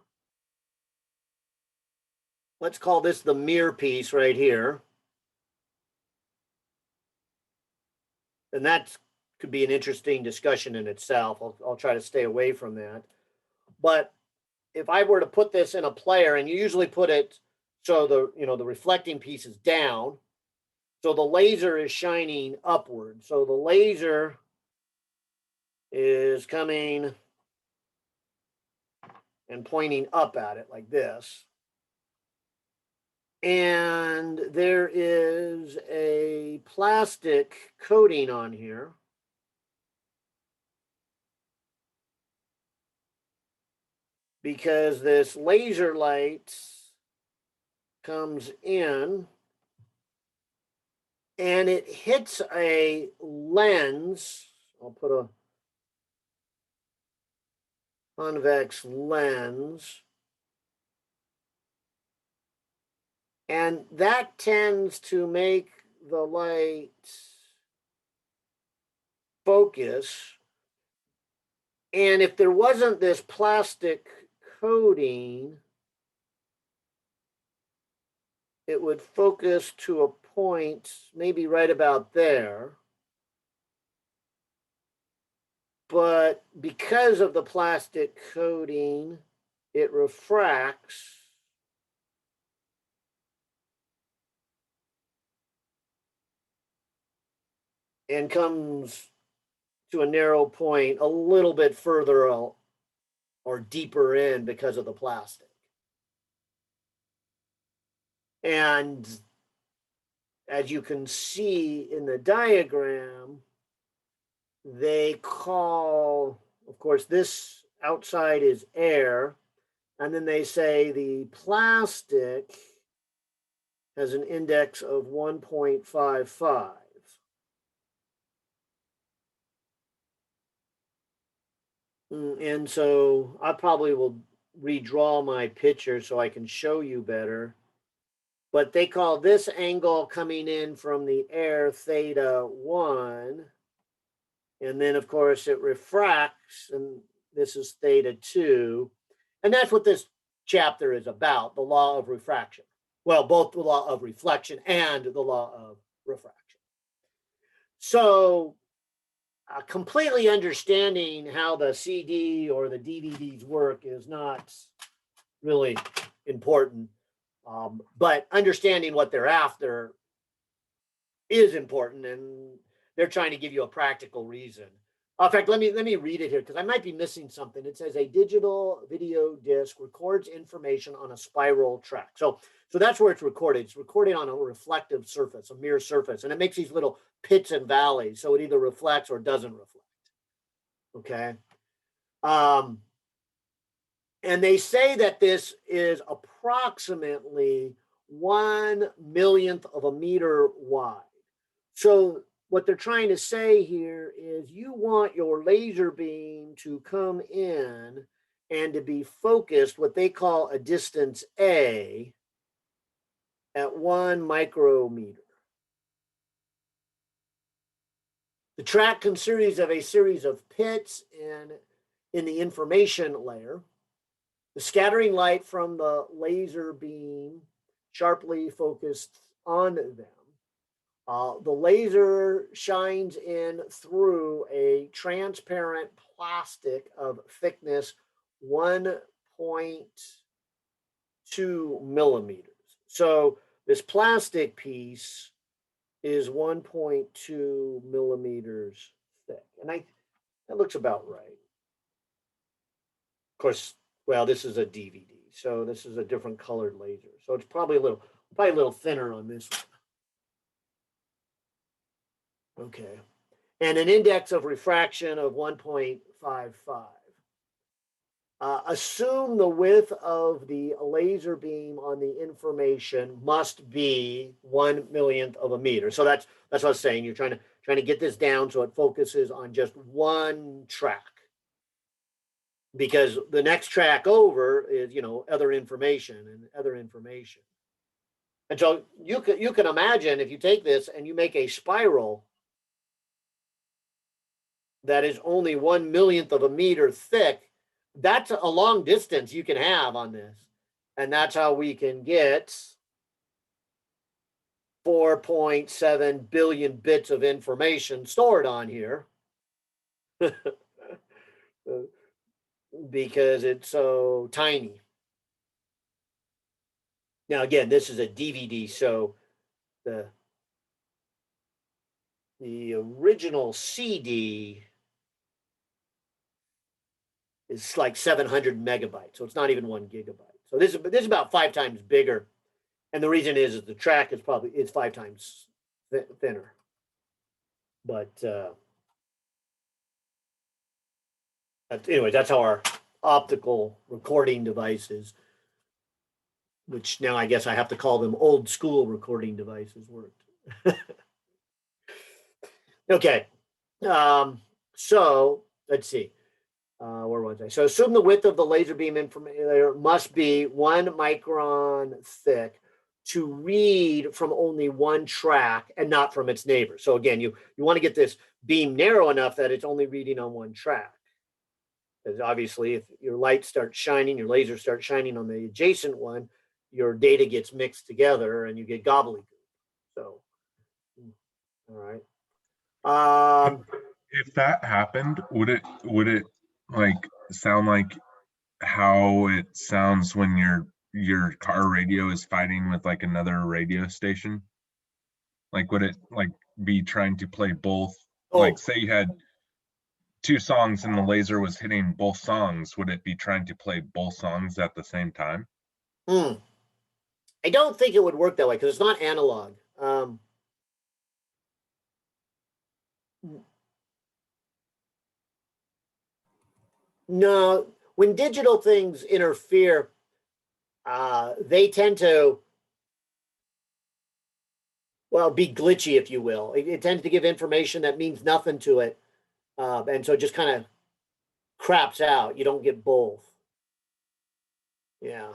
let's call this the mirror piece right here. And that could be an interesting discussion in itself. I'll try to stay away from that. But if I were to put this in a player, and you usually put it so the reflecting piece is down, so the laser is shining upward. So the laser is coming and pointing up at it like this. And there is a plastic coating on here. Because this laser light comes in and it hits a lens. I'll put a convex lens. And that tends to make the light focus. And if there wasn't this plastic coating, it would focus to a point maybe right about there. But because of the plastic coating, it refracts. And comes to a narrow point a little bit further out or deeper in because of the plastic. And as you can see in the diagram, they call, of course, this outside is air. And then they say the plastic has an index of 1.55. And so I probably will redraw my picture so I can show you better. But they call this angle coming in from the air theta 1. And then, of course, it refracts, and this is theta 2. And that's what this chapter is about, the law of refraction. Well, both the law of reflection and the law of refraction. So completely understanding how the CD or the DVDs work is not really important. But understanding what they're after is important, and they're trying to give you a practical reason. In fact, let me read it here because I might be missing something. It says a digital video disc records information on a spiral track. So that's where it's recorded. It's recorded on a reflective surface, a mirror surface, and it makes these little pits and valleys. So it either reflects or doesn't reflect. Okay. And they say that this is approximately 1/1,000,000th of a meter wide. So what they're trying to say here is you want your laser beam to come in and to be focused, what they call a distance A, at 1 micrometer. The track consists of a series of pits in the information layer. The scattering light from the laser beam sharply focused on them. The laser shines in through a transparent plastic of thickness 1.2 millimeters. So this plastic piece is 1.2 millimeters thick. And that looks about right. Of course, well, this is a DVD, so this is a different colored laser. So it's probably a little thinner on this one. Okay. And an index of refraction of 1.55. Assume the width of the laser beam on the information must be 1/1,000,000th of a meter. So that's what I was saying. You're trying to get this down so it focuses on just one track. Because the next track over is, other information and other information. And so you can imagine if you take this and you make a spiral that is only 1/1,000,000th of a meter thick, that's a long distance you can have on this. And that's how we can get 4.7 billion bits of information stored on here. Because it's so tiny. Now, again, this is a DVD, so the original CD is like 700 megabytes, so it's not even 1 gigabyte. So this is about 5 times bigger, and the reason is the track is 5 times thinner. But anyway, that's how our optical recording devices, which now I guess I have to call them old school recording devices, worked. Okay. So let's see. Where was I? So assume the width of the laser beam information must be 1 micron thick to read from only one track and not from its neighbor. So again, you want to get this beam narrow enough that it's only reading on one track. Because obviously, if your light starts shining, your laser starts shining on the adjacent one, your data gets mixed together and you get gobbledygook. So, all right. If that happened, would it like sound like how it sounds when your car radio is fighting with like another radio station? Like would it like be trying to play both? Like say you had 2 songs and the laser was hitting both songs, would it be trying to play both songs at the same time? I don't think it would work that way because it's not analog. No, when digital things interfere, they tend to, well, be glitchy, if you will. It tends to give information that means nothing to it, and so it just kind of craps out. You don't get both. Yeah.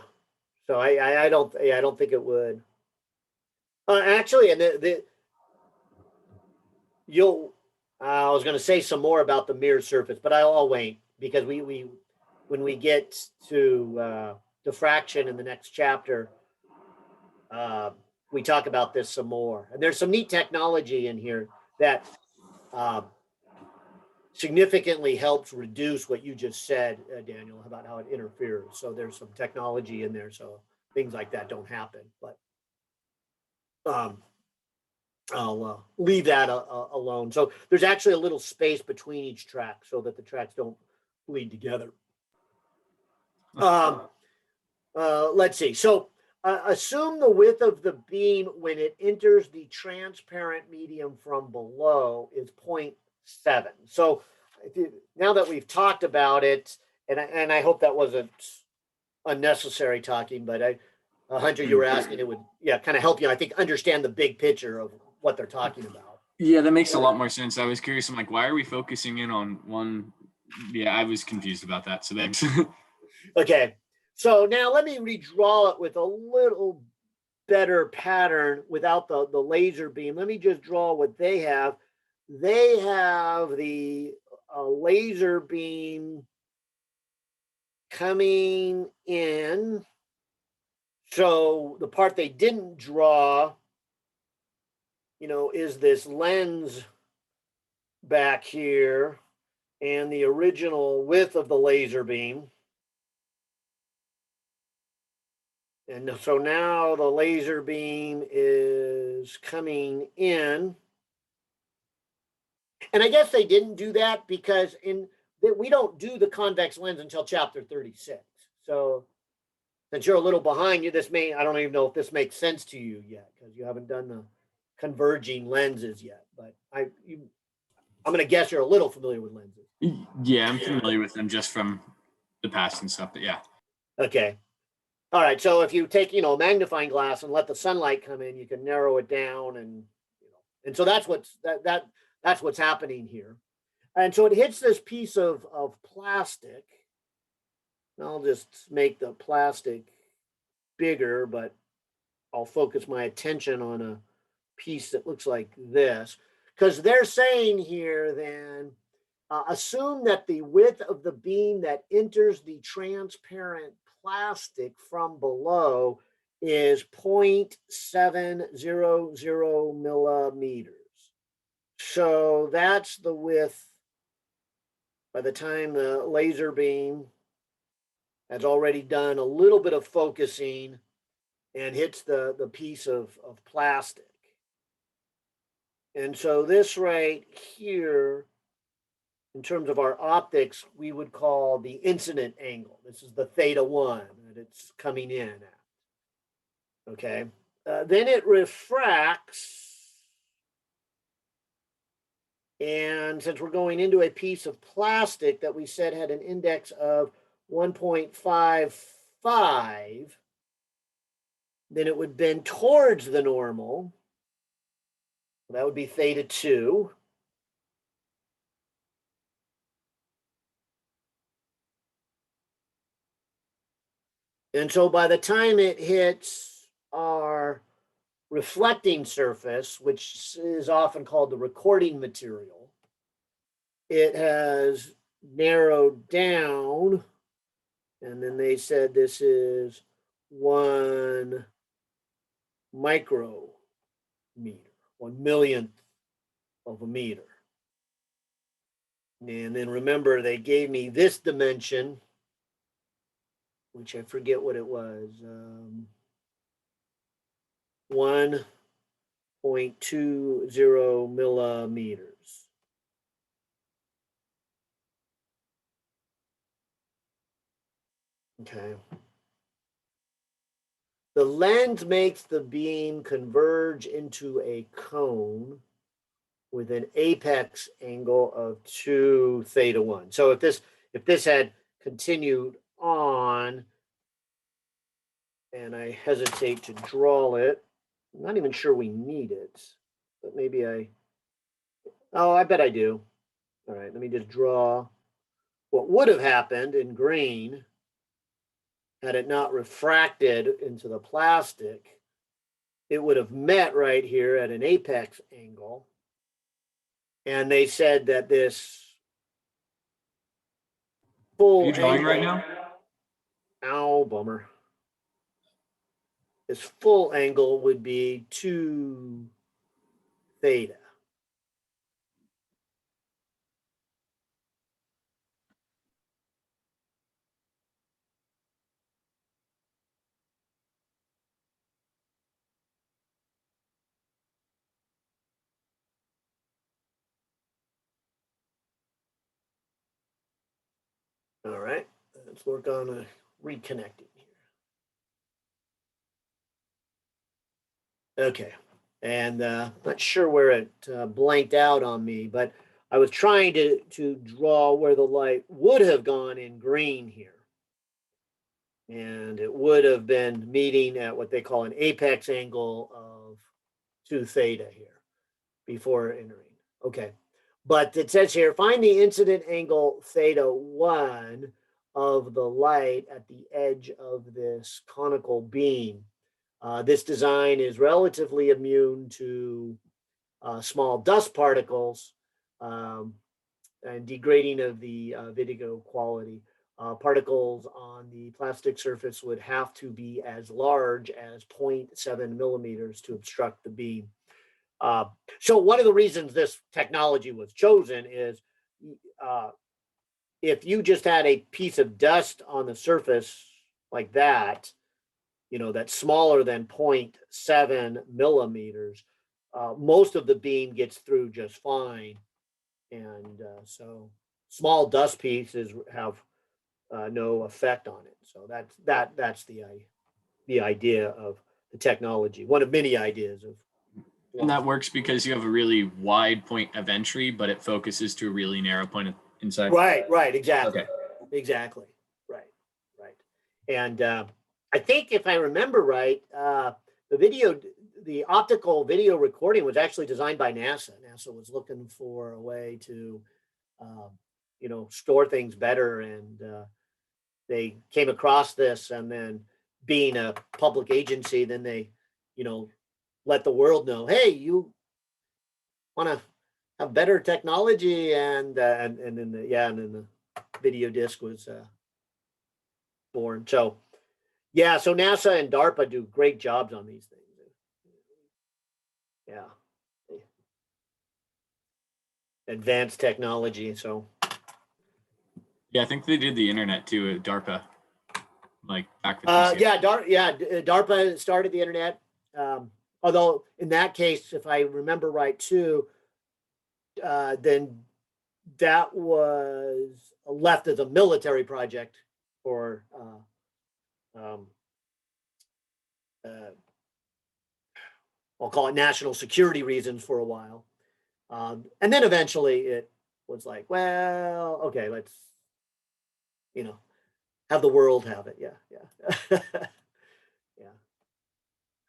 So I don't think it would. Actually, and I was going to say some more about the mirror surface, but I'll wait because when we get to diffraction in the next chapter, we talk about this some more. And there's some neat technology in here that significantly helps reduce what you just said, Daniel, about how it interferes. So there's some technology in there, so things like that don't happen. But I'll leave that alone. So there's actually a little space between each track so that the tracks don't bleed together. Let's see. So assume the width of the beam when it enters the transparent medium from below is 0.7. So now that we've talked about it, and I hope that wasn't unnecessary talking, but Hunter, you were asking, it would, kind of help you, I think, understand the big picture of what they're talking about. Yeah, that makes a lot more sense. I was curious. I'm like, why are we focusing in on one? Yeah, I was confused about that. So thanks. Okay. So now let me redraw it with a little better pattern without the laser beam. Let me just draw what they have. They have the laser beam coming in. So the part they didn't draw is this lens back here and the original width of the laser beam. And so now the laser beam is coming in. And I guess they didn't do that because we don't do the convex lens until chapter 36. So since you're a little behind you, I don't even know if this makes sense to you yet because you haven't done the converging lenses yet. But I'm going to guess you're a little familiar with lenses. Yeah, I'm familiar with them just from the past and stuff, but yeah. Okay. All right. So if you take, a magnifying glass and let the sunlight come in, you can narrow it down, and so that's what's happening here. And so it hits this piece of plastic. I'll just make the plastic bigger, but I'll focus my attention on a piece that looks like this, because they're saying here then, assume that the width of the beam that enters the transparent plastic from below is 0.700 millimeters. So that's the width by the time the laser beam has already done a little bit of focusing and hits the piece of plastic. And so this right here, in terms of our optics, we would call the incident angle. This is the theta 1 that it's coming in at. Okay. Then it refracts. And since we're going into a piece of plastic that we said had an index of 1.55, then it would bend towards the normal. That would be theta 2. And so by the time it hits our reflecting surface, which is often called the recording material, it has narrowed down. And then they said this is 1 micrometer, 1/1,000,000th of a meter. And then remember, they gave me this dimension, which I forget what it was, 1.20 millimeters. Okay. The lens makes the beam converge into a cone with an apex angle of 2 theta 1. So if this had continued on, and I hesitate to draw it, I'm not even sure we need it, but maybe I bet I do. All right, let me just draw what would have happened in green had it not refracted into the plastic. It would have met right here at an apex angle. And they said that this full Are you drawing angle, right now? ow, bummer. This full angle would be 2 theta. All right, let's work on reconnecting here. Okay, and not sure where it blanked out on me, but I was trying to draw where the light would have gone in green here. And it would have been meeting at what they call an apex angle of 2 theta here before entering. Okay, but it says here, find the incident angle theta 1 of the light at the edge of this conical beam. This design is relatively immune to small dust particles and degrading of the video quality. Particles on the plastic surface would have to be as large as 0.7 millimeters to obstruct the beam. So one of the reasons this technology was chosen is if you just had a piece of dust on the surface like that, that's smaller than 0.7 millimeters, most of the beam gets through just fine. And so small dust pieces have no effect on it. So that's the idea of the technology. One of many ideas of. And that works because you have a really wide point of entry, but it focuses to a really narrow point of inside. Right, exactly. Okay. Exactly. Right. And I think if I remember right, the optical video recording was actually designed by NASA. NASA was looking for a way to, store things better, and they came across this, and then being a public agency, then they, let the world know, hey, you want to have better technology, and then the video disc was born. So so NASA and DARPA do great jobs on these things. Yeah, advanced technology. So Yeah, I think they did the internet too at DARPA, like back with TCS. DARPA started the internet. Although in that case, if I remember right too, then that was left as a military project for I'll call it national security reasons for a while. And then eventually it was like, well, okay, let's, have the world have it. Yeah. Yeah.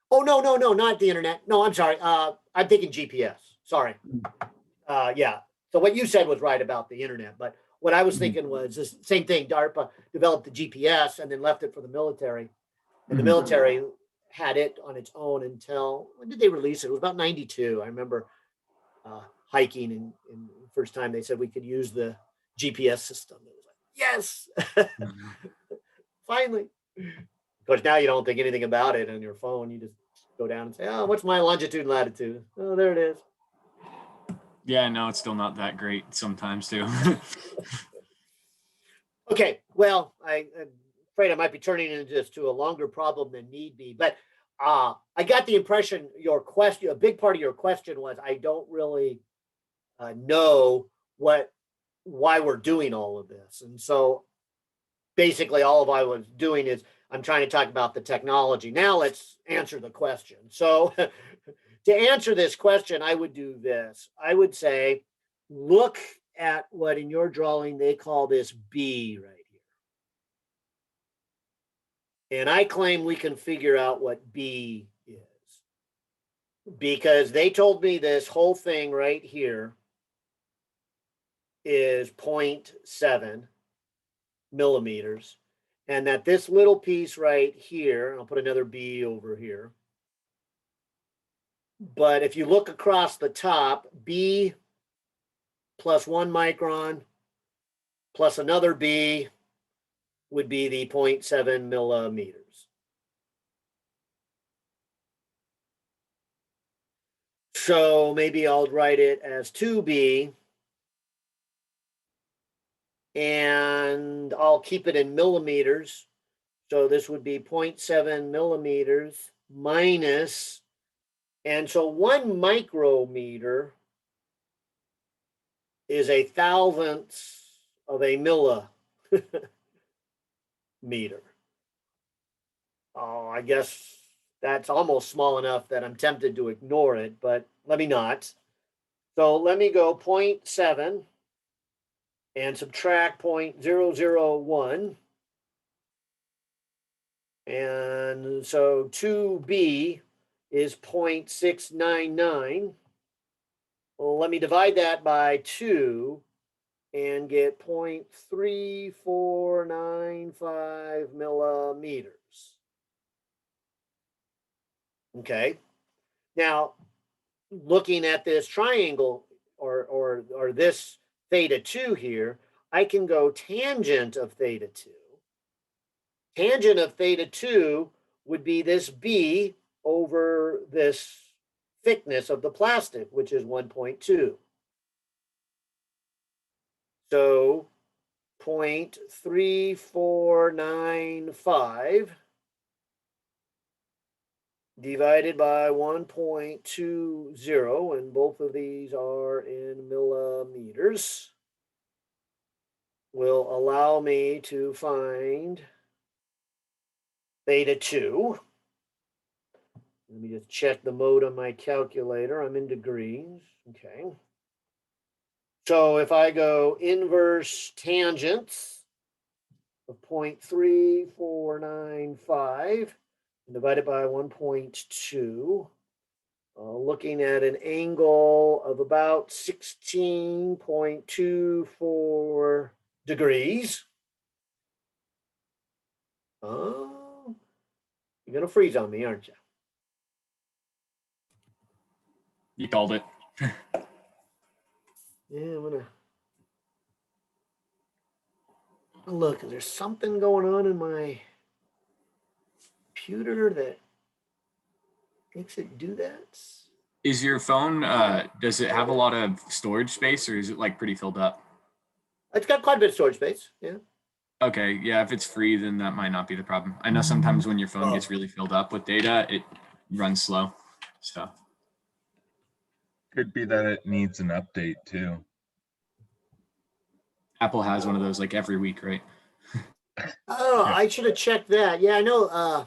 Oh, no, not the internet. No, I'm sorry. I'm thinking GPS. Sorry. Yeah. So what you said was right about the internet, but what I was thinking was the same thing. DARPA developed the GPS and then left it for the military, and the military had it on its own until, when did they release it? It was about 92. I remember hiking, and the first time they said we could use the GPS system. It was like, yes, finally. Of course, now you don't think anything about it on your phone. You just go down and say, oh, what's my longitude and latitude? Oh, there it is. Yeah, no, it's still not that great sometimes too. Okay, well, I'm afraid I might be turning into this to a longer problem than need be, but I got the impression your question, a big part of your question was, I don't really know why we're doing all of this. And so basically all of I was doing is I'm trying to talk about the technology. Now let's answer the question. So to answer this question, I would do this. I would say, look at what in your drawing they call this B right here. And I claim we can figure out what B is, because they told me this whole thing right here is 0.7 millimeters, and that this little piece right here, I'll put another B over here, but if you look across the top, B plus 1 micron plus another B would be the 0.7 millimeters. So maybe I'll write it as 2B, and I'll keep it in millimeters. So this would be 0.7 millimeters minus, and so 1 micrometer is a thousandth of a millimeter. Oh, I guess that's almost small enough that I'm tempted to ignore it, but let me not. So let me go 0.7 and subtract 0.001. And so 2B is 0.699. Well, let me divide that by 2 and get 0.3495 millimeters. Okay. Now, looking at this triangle or this theta 2 here, I can go tangent of theta 2. Tangent of theta 2 would be this B over this thickness of the plastic, which is 1.2. So 0.3495 divided by 1.20, and both of these are in millimeters, will allow me to find theta 2. Let me just check the mode on my calculator. I'm in degrees. Okay. So if I go inverse tangents of 0.3495 and divide it by 1.2, looking at an angle of about 16.24 degrees. Oh, you're going to freeze on me, aren't you? You called it. Yeah, I'm gonna look. Is there something going on in my computer that makes it do that? Is your phone, does it have a lot of storage space or is it like pretty filled up? It's got quite a bit of storage space. Yeah. Okay, yeah, if it's free, then that might not be the problem. I know sometimes when your phone gets really filled up with data, it runs slow. So Could be that it needs an update too. Apple has one of those like every week, right? Oh, Yeah. I should have checked that. Yeah, I know. I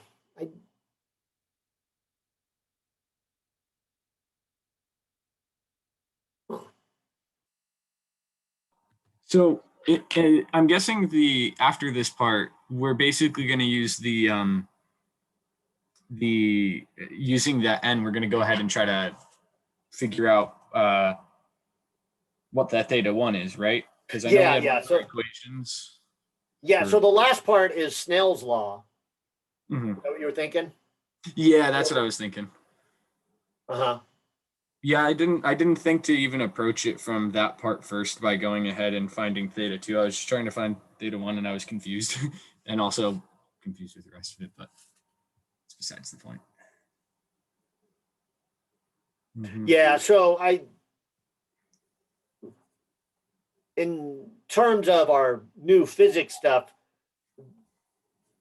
So I'm guessing the after this part, we're basically going to use the using that n. We're going to go ahead and try to figure out what that theta 1 is, right? Because I know we yeah, have yeah. So equations. yeah, for- so the last part is Snell's law. Mhm. Is that what you were thinking? Yeah, that's what I was thinking. Uh-huh. Yeah, I didn't think to even approach it from that part first by going ahead and finding theta 2. I was just trying to find theta 1 and I was confused and also confused with the rest of it, but it's besides the point. Mhm. Yeah, so in terms of our new physics stuff,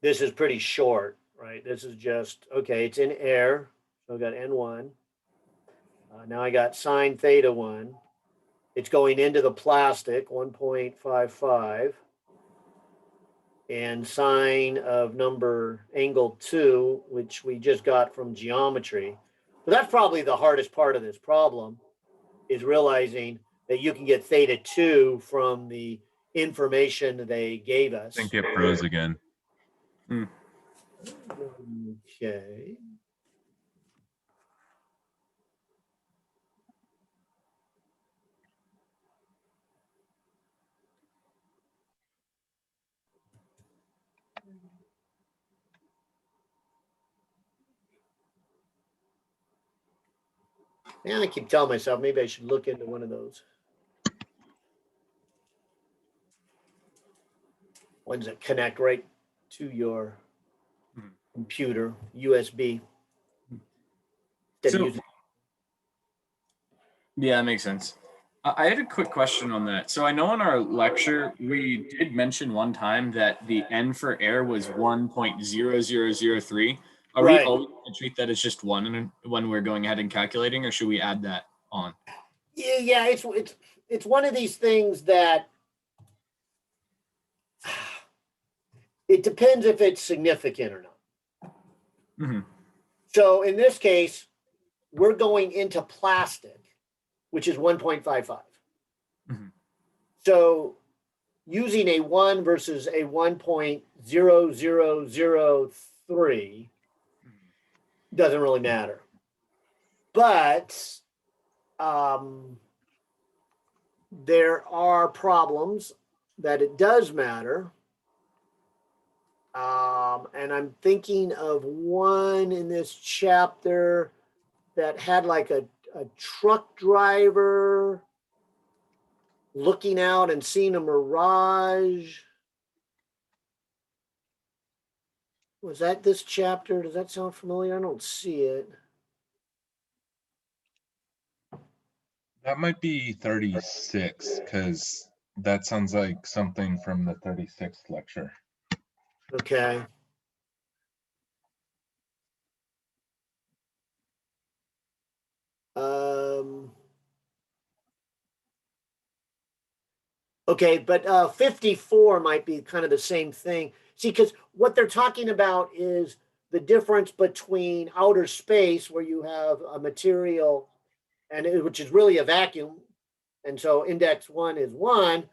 this is pretty short, right? This is just, okay, it's in air. So I got N1. Now I got sine theta 1. It's going into the plastic, 1.55. And sine of number angle 2, which we just got from geometry. So that's probably the hardest part of this problem, is realizing that you can get theta 2 from the information they gave us. I think it froze again. Okay. And I keep telling myself maybe I should look into one of those ones that connect right to your computer, USB. Instead of So using yeah, that makes sense. I had a quick question on that. So I know in our lecture we did mention one time that the n for air was 1.0003. Are we Right. always going to treat that as just one when we're going ahead and calculating, or should we add that on? Yeah, it's one of these things that it depends if it's significant or not. Mm-hmm. So in this case, we're going into plastic, which is 1.55. Mm-hmm. So using a 1 versus a 1.0003 doesn't really matter. But there are problems that it does matter. And I'm thinking of one in this chapter that had like a truck driver looking out and seeing a mirage. Was that this chapter? Does that sound familiar? I don't see it. That might be 36, because that sounds like something from the 36th lecture. Okay. Okay, but 54 might be kind of the same thing. See, because what they're talking about is the difference between outer space, where you have a material, which is really a vacuum, and so index 1 is 1,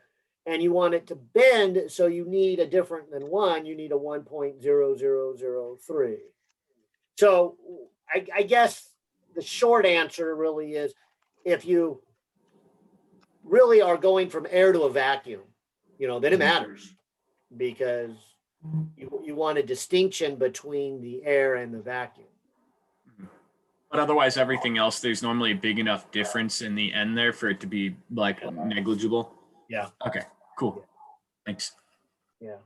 and you want it to bend, so you need a different than 1. You need a 1.0003. So I guess the short answer really is, if you really are going from air to a vacuum, then it matters, because you want a distinction between the air and the vacuum. But otherwise, everything else, there's normally a big enough difference in the end there for it to be like negligible. Yeah. Okay, cool. Thanks. Yeah.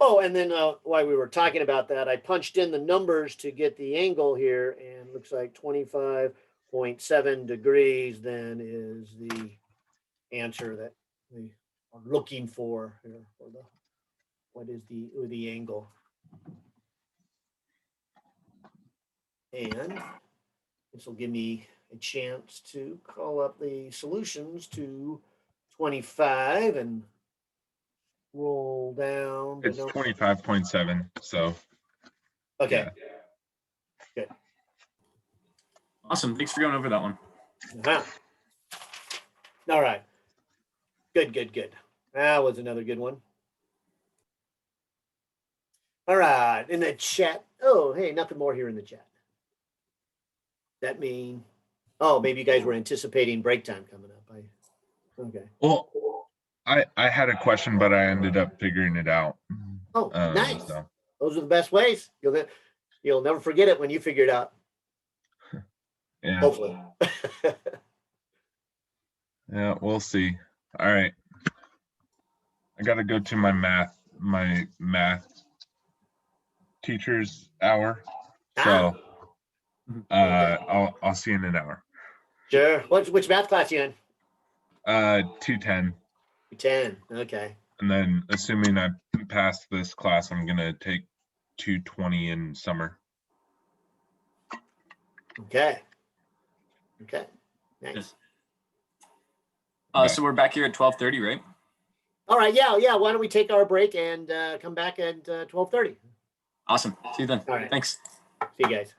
Oh, and then while we were talking about that, I punched in the numbers to get the angle here, and looks like 25.7 degrees then is the answer that we are looking for here, for what is the angle. And this will give me a chance to call up the solutions to 25 and roll down. It's 25.7, so Okay. yeah. Awesome. Thanks for going over that one. Uh-huh. All right. Good. That was another good one. All right. In the chat. Oh, hey, nothing more here in the chat. That mean, maybe you guys were anticipating break time coming up. Okay. Well, I had a question, but I ended up figuring it out. Oh, nice. So. Those are the best ways. You'll never forget it when you figure it out. Yeah. Hopefully. Yeah, we'll see. All right. I got to go to my math teacher's hour. So I'll see you in an hour. Sure. Which math class you in? 210. 10. Okay. And then assuming I pass this class, I'm gonna take 220 in summer. Okay. Nice. So we're back here at 12:30, right? All right. Yeah. Why don't we take our break and come back at 12:30? Awesome. See you then. All right. Thanks. See you guys.